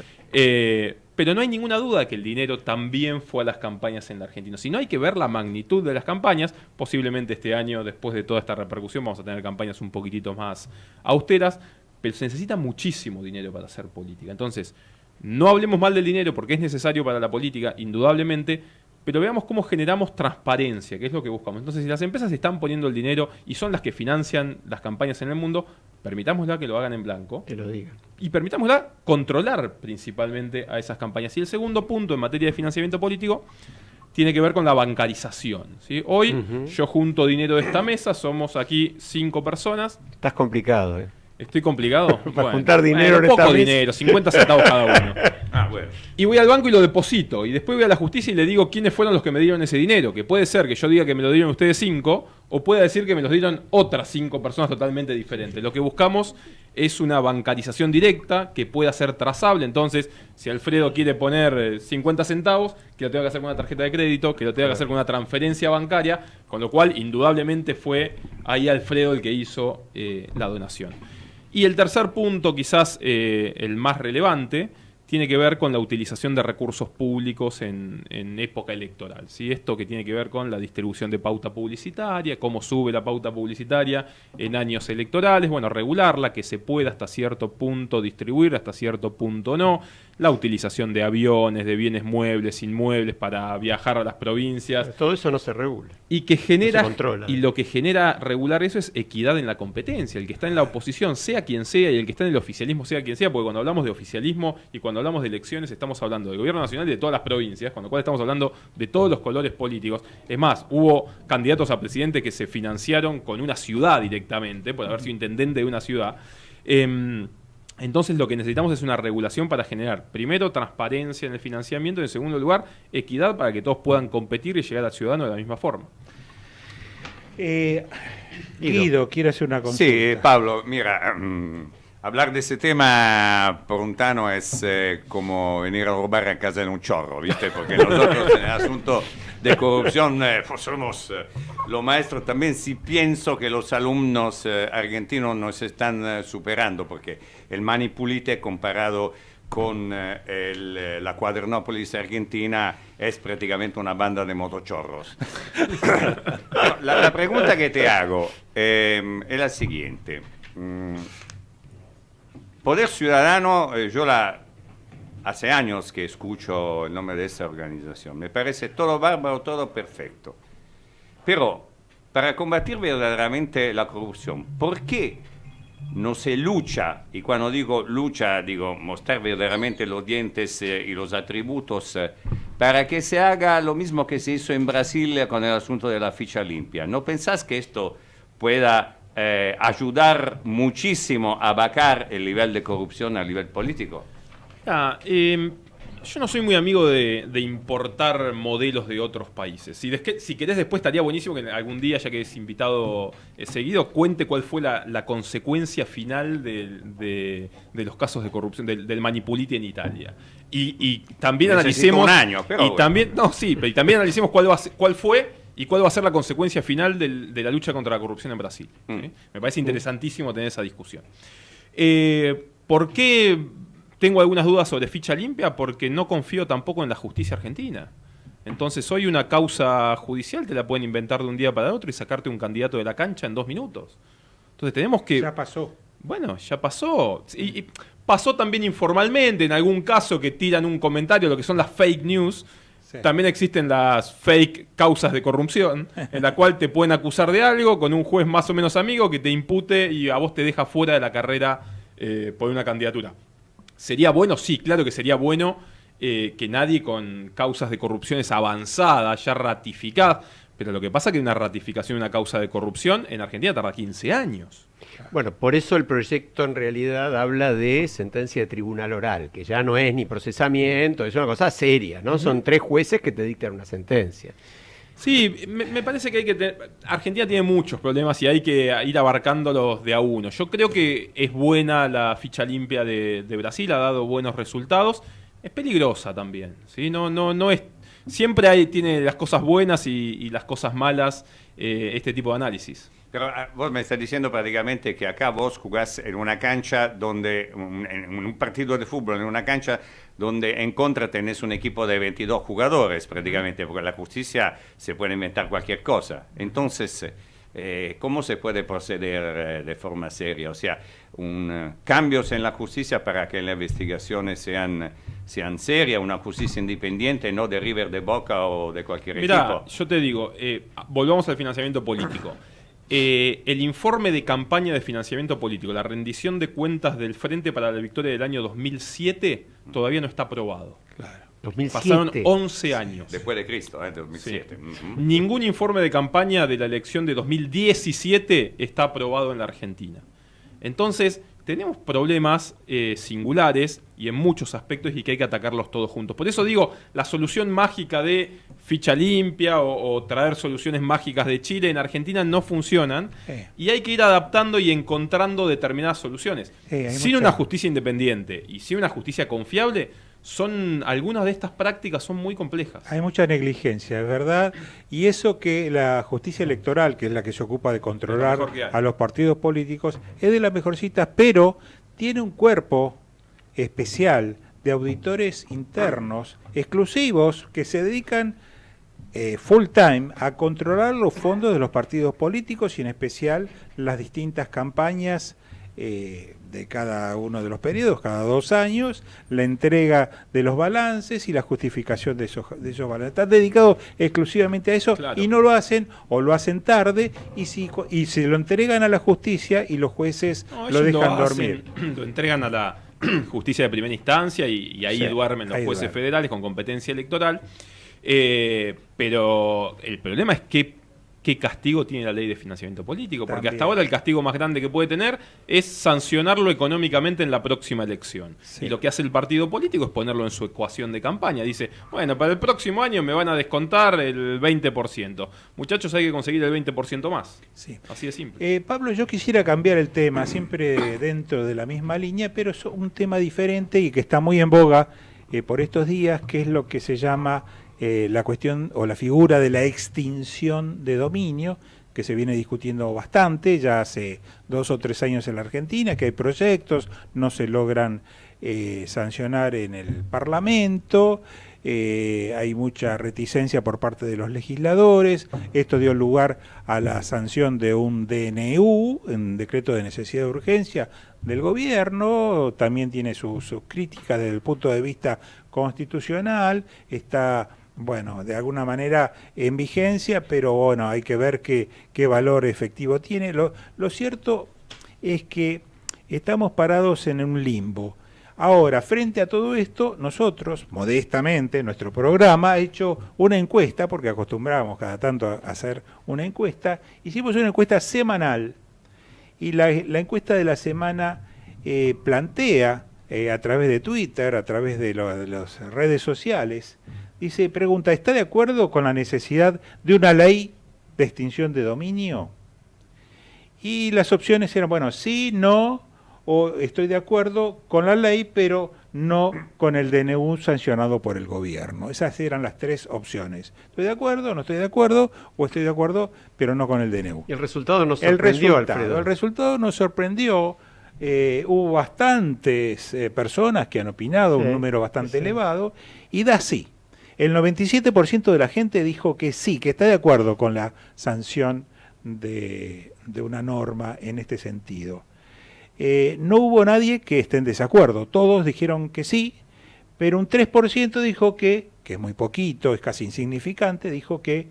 Pero no hay ninguna duda que el dinero también fue a las campañas en la Argentina. Si no, hay que ver la magnitud de las campañas. Posiblemente este año, después de toda esta repercusión, vamos a tener campañas un poquitito más austeras, pero se necesita muchísimo dinero para hacer política. Entonces, no hablemos mal del dinero porque es necesario para la política, indudablemente, pero veamos cómo generamos transparencia, que es lo que buscamos. Entonces, si las empresas están poniendo el dinero y son las que financian las campañas en el mundo, permitámosla que lo hagan en blanco. Que lo digan. Y permitámosla controlar principalmente a esas campañas. Y el segundo punto en materia de financiamiento político tiene que ver con la bancarización, ¿sí? Hoy yo junto dinero de esta mesa, somos aquí 5 personas. Estás complicado, ¿eh? ¿Estoy complicado? Para juntar dinero en esta poco dinero, 50 centavos cada uno. Bueno. Y voy al banco y lo deposito. Y después voy a la justicia y le digo quiénes fueron los que me dieron ese dinero. Que puede ser que yo diga que me lo dieron ustedes 5, o puede decir que me los dieron otras 5 personas totalmente diferentes. Lo que buscamos es una bancarización directa que pueda ser trazable. Entonces, si Alfredo quiere poner 50 centavos, que lo tenga que hacer con una tarjeta de crédito, que lo tenga que hacer con una transferencia bancaria, con lo cual, indudablemente, fue ahí Alfredo el que hizo la donación. Y el tercer punto, quizás el más relevante, tiene que ver con la utilización de recursos públicos en época electoral, ¿sí? Esto que tiene que ver con la distribución de pauta publicitaria, cómo sube la pauta publicitaria en años electorales, bueno, regularla, que se pueda hasta cierto punto distribuir, hasta cierto punto no. la utilización de aviones, de bienes muebles, inmuebles para viajar a las provincias. Pero todo eso no se regula. Y que genera, no se controla. y lo que genera regular eso es equidad en la competencia. El que está en la oposición, sea quien sea, y el que está en el oficialismo, sea quien sea, porque cuando hablamos de oficialismo y cuando hablamos de elecciones estamos hablando del gobierno nacional y de todas las provincias, con lo cual estamos hablando de todos los colores políticos. Es más, hubo candidatos a presidente que se financiaron con una ciudad directamente, por haber sido intendente de una ciudad. Entonces lo que necesitamos es una regulación para generar, primero, transparencia en el financiamiento y, en segundo lugar, equidad para que todos puedan competir y llegar al ciudadano de la misma forma. Guido, quiero hacer una consulta. Sí, Pablo, mira, hablar de ese tema por un tano es como venir a robar a casa de un chorro, ¿viste? Porque nosotros en el asunto de corrupción pues somos los maestros también. Sí pienso que los alumnos argentinos nos están superando, porque el Mani Pulite comparado con la Cuadernópolis argentina es prácticamente una banda de motochorros. La pregunta que te hago es la siguiente. Poder Ciudadano, hace años que escucho el nombre de esa organización. Me parece todo bárbaro, todo perfecto. Pero para combatir verdaderamente la corrupción, ¿por qué no se lucha? Y cuando digo lucha, digo mostrar verdaderamente los dientes y los atributos para que se haga lo mismo que se hizo en Brasil con el asunto de la ficha limpia. ¿No pensás que esto pueda ayudar muchísimo a bajar el nivel de corrupción a nivel político? Yo no soy muy amigo de importar modelos de otros países. Si querés, después estaría buenísimo que algún día, ya que es invitado seguido, cuente cuál fue la consecuencia final de los casos de corrupción del Mani Pulite en Italia. Y también analicemos un año, pero y también y también analicemos cuál fue y cuál va a ser la consecuencia final de la lucha contra la corrupción en Brasil. ¿Sí? Me parece interesantísimo tener esa discusión. ¿Por qué tengo algunas dudas sobre ficha limpia? Porque no confío tampoco en la justicia argentina. Entonces, hoy una causa judicial te la pueden inventar de un día para otro y sacarte un candidato de la cancha en 2 minutos. Entonces tenemos que... Ya pasó. Bueno, ya pasó. Y pasó también informalmente, en algún caso que tiran un comentario, lo que son las fake news. Sí. También existen las fake causas de corrupción, en la cual te pueden acusar de algo con un juez más o menos amigo que te impute y a vos te deja fuera de la carrera por una candidatura. ¿Sería bueno? Sí, claro que sería bueno que nadie con causas de corrupciones avanzadas, ya ratificadas, pero lo que pasa es que una ratificación de una causa de corrupción en Argentina tarda 15 años. Bueno, por eso el proyecto en realidad habla de sentencia de tribunal oral, que ya no es ni procesamiento, es una cosa seria, ¿no? Son 3 jueces que te dictan una sentencia. Sí, me parece que hay que tener... Argentina tiene muchos problemas y hay que ir abarcándolos de a uno. Yo creo que es buena la ficha limpia de Brasil, ha dado buenos resultados. Es peligrosa también, ¿sí? No es... Siempre tiene las cosas buenas y las cosas malas este tipo de análisis. Pero vos me estás diciendo prácticamente que acá vos jugás en una cancha donde, en un partido de fútbol, en una cancha donde en contra tenés un equipo de 22 jugadores prácticamente, porque la justicia se puede inventar cualquier cosa. Entonces, ¿cómo se puede proceder de forma seria? O sea, cambios en la justicia para que las investigaciones sean serias, una justicia independiente, no de River, de Boca o de cualquier equipo. Mirá, yo te digo, volvamos al financiamiento político. El informe de campaña de financiamiento político, la rendición de cuentas del Frente para la Victoria del año 2007, todavía no está aprobado. Claro. 2007. Pasaron 11 años. Después de Cristo, 2007. Sí. Ningún informe de campaña de la elección de 2017 está aprobado en la Argentina. Entonces, tenemos problemas singulares y en muchos aspectos y que hay que atacarlos todos juntos. Por eso digo, la solución mágica de ficha limpia o traer soluciones mágicas de Chile en Argentina no funcionan y hay que ir adaptando y encontrando determinadas soluciones. Sin una justicia independiente y sin una justicia confiable, algunas de estas prácticas son muy complejas. Hay mucha negligencia, es verdad, y eso que la justicia electoral, que es la que se ocupa de controlar a los partidos políticos, es de las mejorcitas, pero tiene un cuerpo especial de auditores internos exclusivos que se dedican full time a controlar los fondos de los partidos políticos y en especial las distintas campañas de cada uno de los periodos, cada 2 años, la entrega de los balances y la justificación de esos balances. Están dedicados exclusivamente a eso, claro. Y no lo hacen, o lo hacen tarde, y se lo entregan a la justicia y los jueces lo dejan dormir. Lo entregan a la justicia de primera instancia y ahí duermen los jueces federales con competencia electoral. Pero el problema es qué castigo tiene la ley de financiamiento político, porque también, hasta ahora el castigo más grande que puede tener es sancionarlo económicamente en la próxima elección. Sí. Y lo que hace el partido político es ponerlo en su ecuación de campaña. Dice, bueno, para el próximo año me van a descontar el 20%. Muchachos, hay que conseguir el 20% más. Sí. Así de simple. Pablo, yo quisiera cambiar el tema, siempre dentro de la misma línea, pero es un tema diferente y que está muy en boga por estos días, que es lo que se llama la cuestión o la figura de la extinción de dominio, que se viene discutiendo bastante, ya hace 2 o 3 años en la Argentina, que hay proyectos, no se logran sancionar en el Parlamento, hay mucha reticencia por parte de los legisladores. Esto dio lugar a la sanción de un DNU, un decreto de necesidad de urgencia del gobierno, también tiene sus críticas desde el punto de vista constitucional, está, bueno, de alguna manera en vigencia, pero bueno, hay que ver qué valor efectivo tiene. Lo cierto es que estamos parados en un limbo. Ahora, frente a todo esto, nosotros, modestamente, nuestro programa ha hecho una encuesta, porque acostumbrábamos cada tanto a hacer una encuesta, hicimos una encuesta semanal, y la encuesta de la semana plantea, a través de Twitter, a través de las redes sociales, pregunta, ¿está de acuerdo con la necesidad de una ley de extinción de dominio? Y las opciones eran, bueno, sí, no, o estoy de acuerdo con la ley, pero no con el DNU sancionado por el gobierno. Esas eran las 3 opciones. ¿Estoy de acuerdo, no estoy de acuerdo, o estoy de acuerdo, pero no con el DNU? Y el resultado nos sorprendió, Alfredo. El resultado nos sorprendió. Hubo bastantes personas que han opinado, un número bastante elevado, y da sí. El 97% de la gente dijo que sí, que está de acuerdo con la sanción de una norma en este sentido. No hubo nadie que esté en desacuerdo, todos dijeron que sí, pero un 3% dijo que es muy poquito, es casi insignificante, dijo que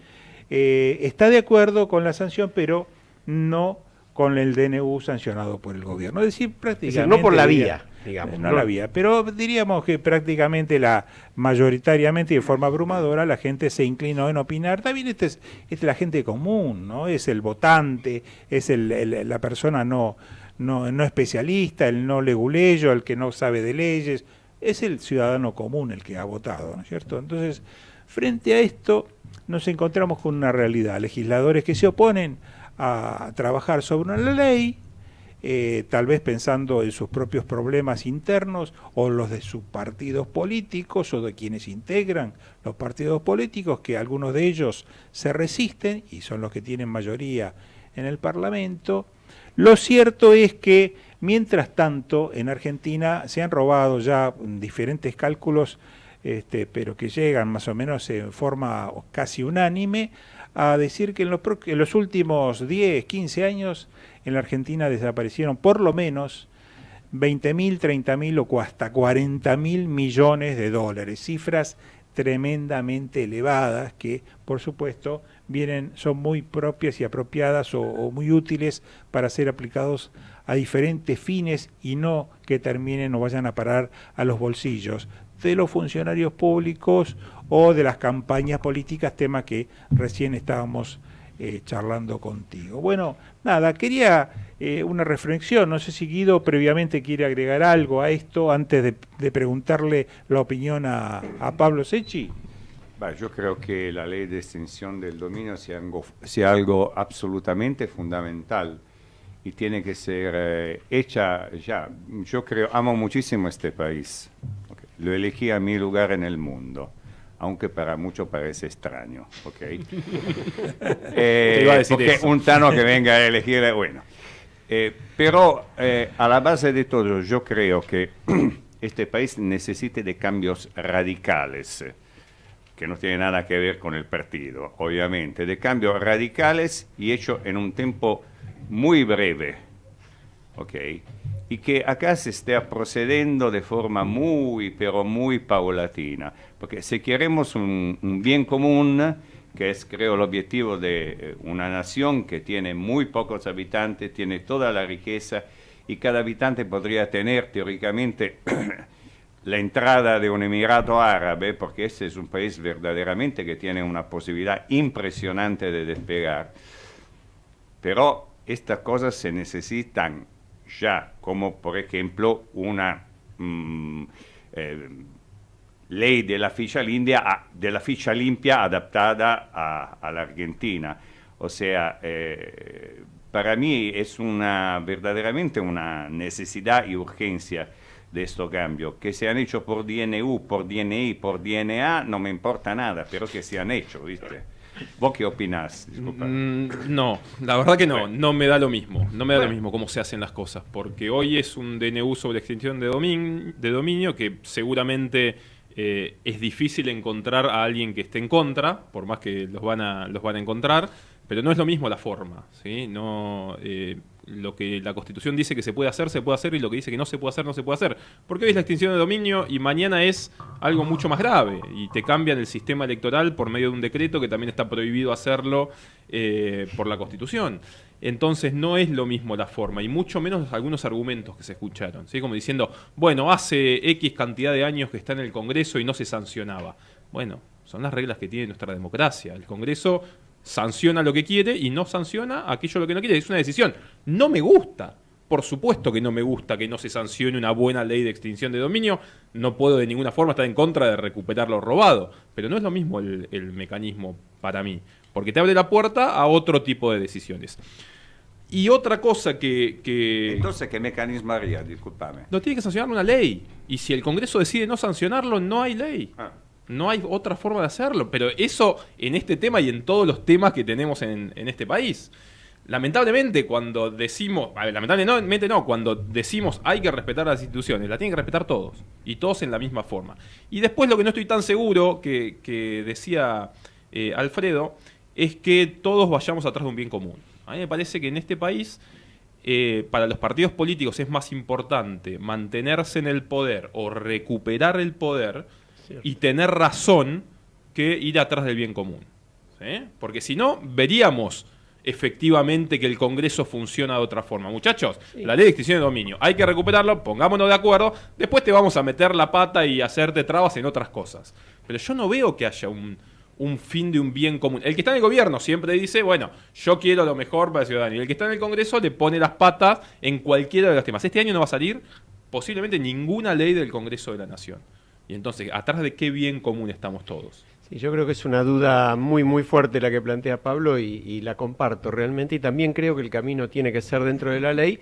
está de acuerdo con la sanción, pero no con el DNU sancionado por el gobierno. Es decir, prácticamente... no por la vía, digamos. No la vía, pero diríamos que prácticamente mayoritariamente y de forma abrumadora la gente se inclinó en opinar. También es la gente común, ¿no? Es el votante, es la persona no especialista, el no leguleyo, el que no sabe de leyes, es el ciudadano común el que ha votado, ¿no es cierto? Entonces, frente a esto, nos encontramos con una realidad, legisladores que se oponen a trabajar sobre una ley, tal vez pensando en sus propios problemas internos o los de sus partidos políticos o de quienes integran los partidos políticos, que algunos de ellos se resisten y son los que tienen mayoría en el Parlamento. Lo cierto es que, mientras tanto, en Argentina se han robado ya diferentes cálculos, pero que llegan más o menos en forma casi unánime, a decir que en los últimos 10, 15 años en la Argentina desaparecieron por lo menos 20.000, 30.000 o hasta 40.000 millones de dólares, cifras tremendamente elevadas que, por supuesto, son muy propias y apropiadas o muy útiles para ser aplicados a diferentes fines y no que terminen o vayan a parar a los bolsillos de los funcionarios públicos o de las campañas políticas, tema que recién estábamos charlando contigo. Bueno, nada, quería una reflexión, no sé si Guido previamente quiere agregar algo a esto antes de preguntarle la opinión a Pablo Secchi. Yo creo que la ley de extinción del dominio sea algo absolutamente fundamental y tiene que ser hecha ya. Yo amo muchísimo este país. Okay. Lo elegí a mi lugar en el mundo, aunque para muchos parece extraño. Okay. Porque eso. Un tano que venga a elegir, bueno. Pero a la base de todo, yo creo que este país necesita de cambios radicales, que no tiene nada que ver con el partido, obviamente, de cambios radicales y hechos en un tiempo muy breve, ¿ok? y que acá se esté procediendo de forma muy, pero muy paulatina. Porque si queremos un bien común, que es, creo, el objetivo de una nación que tiene muy pocos habitantes, tiene toda la riqueza, y cada habitante podría tener, teóricamente, la entrada de un Emirato Árabe, porque este es un país verdaderamente que tiene una posibilidad impresionante de despegar. Pero estas cosas se necesitan ya, como por ejemplo una ley de la ficha limpia adaptada a la Argentina. O sea, para mí es verdaderamente una necesidad y urgencia de estos cambios, que se han hecho por DNU, por DNI, por DNA, no me importa nada, pero que se han hecho, ¿viste? ¿Vos qué opinás? No, la verdad que no me da lo mismo, no me da lo mismo cómo se hacen las cosas, porque hoy es un DNU sobre extinción de dominio que seguramente es difícil encontrar a alguien que esté en contra, por más que los van a encontrar, pero no es lo mismo la forma, ¿sí? No, lo que la Constitución dice que se puede hacer, y lo que dice que no se puede hacer, no se puede hacer. Porque hoy es la extinción de dominio y mañana es algo mucho más grave y te cambian el sistema electoral por medio de un decreto que también está prohibido hacerlo por la Constitución. Entonces no es lo mismo la forma y mucho menos algunos argumentos que se escucharon, ¿sí? Como diciendo, bueno, hace X cantidad de años que está en el Congreso y no se sancionaba. Bueno, son las reglas que tiene nuestra democracia. El Congreso sanciona lo que quiere y no sanciona aquello lo que no quiere. Es una decisión. No me gusta. Por supuesto que no me gusta que no se sancione una buena ley de extinción de dominio. No puedo de ninguna forma estar en contra de recuperar lo robado. Pero no es lo mismo el mecanismo para mí. Porque te abre la puerta a otro tipo de decisiones. Y otra cosa que... Entonces, ¿qué mecanismo haría? Discúlpame. No tiene que sancionar una ley. Y si el Congreso decide no sancionarlo, no hay ley. No hay otra forma de hacerlo, pero eso en este tema y en todos los temas que tenemos en este país. Lamentablemente cuando decimos, cuando decimos hay que respetar las instituciones, la tienen que respetar todos, y todos en la misma forma. Y después lo que no estoy tan seguro, que decía Alfredo, es que todos vayamos atrás de un bien común. A mí me parece que en este país, para los partidos políticos es más importante mantenerse en el poder o recuperar el poder y tener razón que ir atrás del bien común, ¿sí? Porque si no, veríamos efectivamente que el Congreso funciona de otra forma. Muchachos, la ley de extinción de dominio, hay que recuperarlo, pongámonos de acuerdo, después te vamos a meter la pata y hacerte trabas en otras cosas. Pero yo no veo que haya un fin de un bien común. El que está en el gobierno siempre dice, bueno, yo quiero lo mejor para el ciudadano. Y el que está en el Congreso le pone las patas en cualquiera de los temas. Este año no va a salir posiblemente ninguna ley del Congreso de la Nación. Y entonces, ¿atrás de qué bien común estamos todos? Sí, yo creo que es una duda muy, muy fuerte la que plantea Pablo y la comparto realmente. Y también creo que el camino tiene que ser dentro de la ley.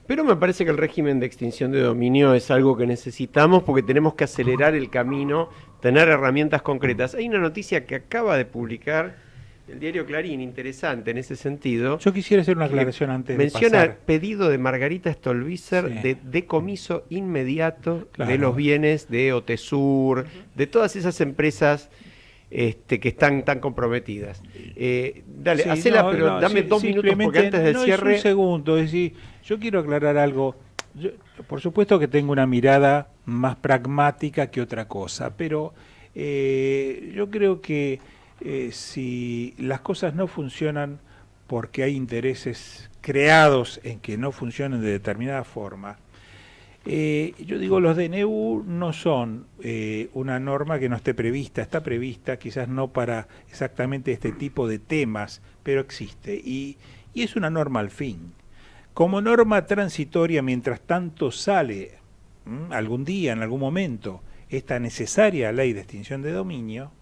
Pero me parece que el régimen de extinción de dominio es algo que necesitamos porque tenemos que acelerar el camino, tener herramientas concretas. Hay una noticia que acaba de publicar el diario Clarín, interesante en ese sentido. Yo quisiera hacer una aclaración antes de pasar. Menciona pedido de Margarita Stolbizer de decomiso inmediato de los bienes de Otesur, de todas esas empresas que están tan comprometidas. Dale, hacela, pero dame 2 minutos porque antes del cierre... Es un segundo, es decir, yo quiero aclarar algo. Yo, por supuesto que tengo una mirada más pragmática que otra cosa, pero yo creo que si las cosas no funcionan porque hay intereses creados en que no funcionen de determinada forma, yo digo, los DNU no son una norma que no esté prevista, está prevista, quizás no para exactamente este tipo de temas, pero existe, y es una norma al fin. Como norma transitoria, mientras tanto sale algún día, en algún momento, esta necesaria ley de extinción de dominio,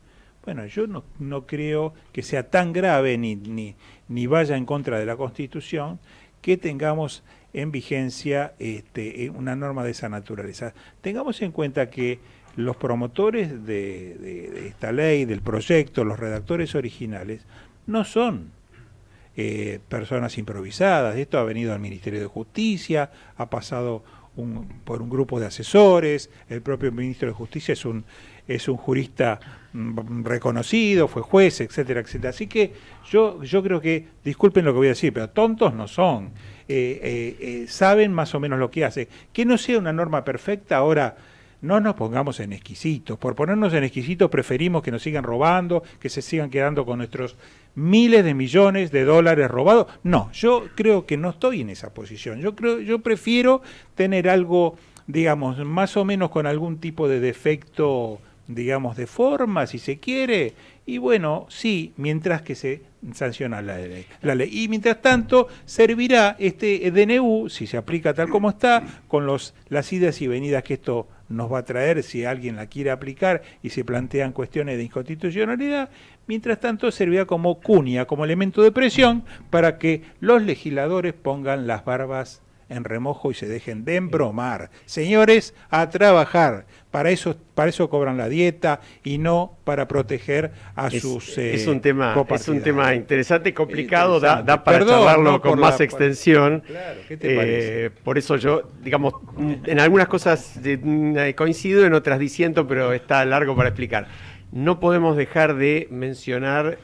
bueno, yo no creo que sea tan grave ni vaya en contra de la Constitución que tengamos en vigencia una norma de esa naturaleza. Tengamos en cuenta que los promotores de esta ley, del proyecto, los redactores originales, no son personas improvisadas. Esto ha venido al Ministerio de Justicia, ha pasado por un grupo de asesores. El propio ministro de Justicia es un jurista reconocido, fue juez, etcétera, etcétera. Así que yo creo que, disculpen lo que voy a decir, pero tontos no son. Saben más o menos lo que hace. Que no sea una norma perfecta, ahora no nos pongamos en exquisitos. Por ponernos en exquisitos preferimos que nos sigan robando, que se sigan quedando con nuestros miles de millones de dólares robados. No, yo creo que no estoy en esa posición. Yo prefiero tener algo, digamos, más o menos con algún tipo de defecto, digamos, de forma, si se quiere, y bueno, sí, mientras que se sanciona la ley. Y mientras tanto, servirá este DNU, si se aplica tal como está, con las idas y venidas que esto nos va a traer, si alguien la quiere aplicar y se plantean cuestiones de inconstitucionalidad. Mientras tanto, servirá como cuña, como elemento de presión, para que los legisladores pongan las barbas en remojo y se dejen de embromar. Señores, a trabajar. Para eso cobran la dieta y no para proteger a sus es un tema interesante y complicado, da para charlarlo con más extensión. Claro, ¿qué te parece? Por eso yo, digamos, en algunas cosas coincido, en otras disiento, pero está largo para explicar. No podemos dejar de mencionar,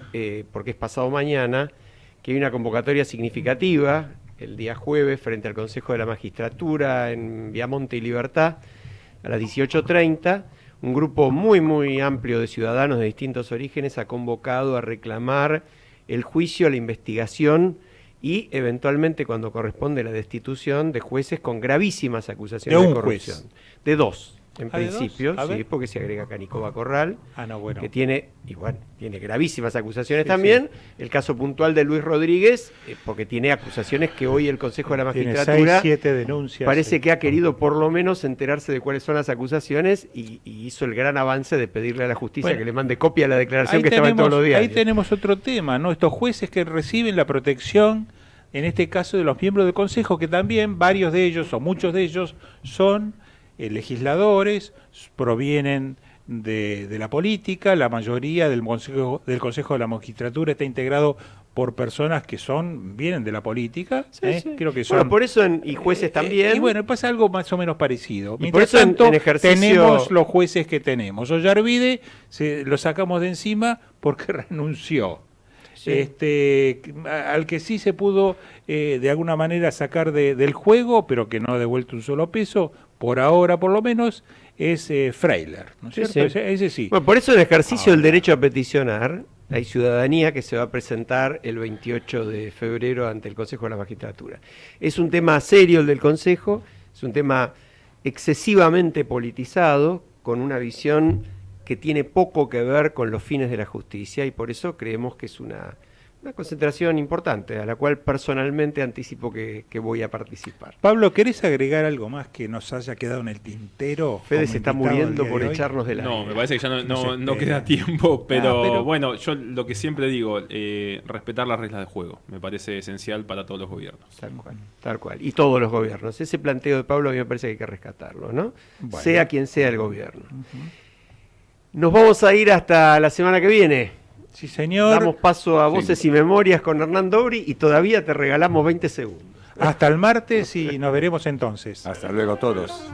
porque es pasado mañana, que hay una convocatoria significativa el día jueves frente al Consejo de la Magistratura en Viamonte y Libertad a las 18:30. Un grupo muy, muy amplio de ciudadanos de distintos orígenes ha convocado a reclamar el juicio, la investigación y eventualmente, cuando corresponde, la destitución de jueces con gravísimas acusaciones de corrupción. Juez. De dos. En ¿Ah, principio, sí, ver. Porque se agrega Canicova Corral, bueno. que tiene gravísimas acusaciones también. Sí. El caso puntual de Luis Rodríguez, porque tiene acusaciones que hoy el Consejo de la Magistratura tiene 6-7 denuncias. Parece que ha querido por lo menos enterarse de cuáles son las acusaciones y hizo el gran avance de pedirle a la justicia que le mande copia de la declaración que estaba en todos los diarios. Ahí tenemos otro tema, ¿no? Estos jueces que reciben la protección, en este caso de los miembros del Consejo, que también varios de ellos o muchos de ellos son legisladores, provienen de la política, la mayoría del Consejo de la Magistratura está integrado por personas que vienen de la política, sí. Creo que son. Bueno, por eso y jueces también. Y bueno, pasa algo más o menos parecido. Y por eso tanto, en ejercicio... tenemos los jueces que tenemos. Ollarvide lo sacamos de encima porque renunció. Sí. Al que sí se pudo de alguna manera sacar del juego, pero que no ha devuelto un solo peso, por ahora por lo menos, es Freiler, ¿no es cierto? Sí. Ese sí. Bueno, por eso en ejercicio del derecho a peticionar, hay ciudadanía que se va a presentar el 28 de febrero ante el Consejo de la Magistratura. Es un tema serio el del Consejo, es un tema excesivamente politizado, con una visión que tiene poco que ver con los fines de la justicia, y por eso creemos que es una concentración importante, a la cual personalmente anticipo que voy a participar. Pablo, ¿querés agregar algo más que nos haya quedado en el tintero? Fede se está muriendo por echarnos de la No, me parece que ya no queda tiempo, pero bueno, yo lo que siempre digo, respetar las reglas de juego, me parece esencial para todos los gobiernos. Tal cual, y todos los gobiernos. Ese planteo de Pablo a mí me parece que hay que rescatarlo, ¿no? Bueno. Sea quien sea el gobierno. Nos vamos a ir hasta la semana que viene. Sí, señor. Damos paso a Voces y Memorias con Hernán Dobri y todavía te regalamos 20 segundos. Hasta el martes y nos veremos entonces. Hasta luego todos.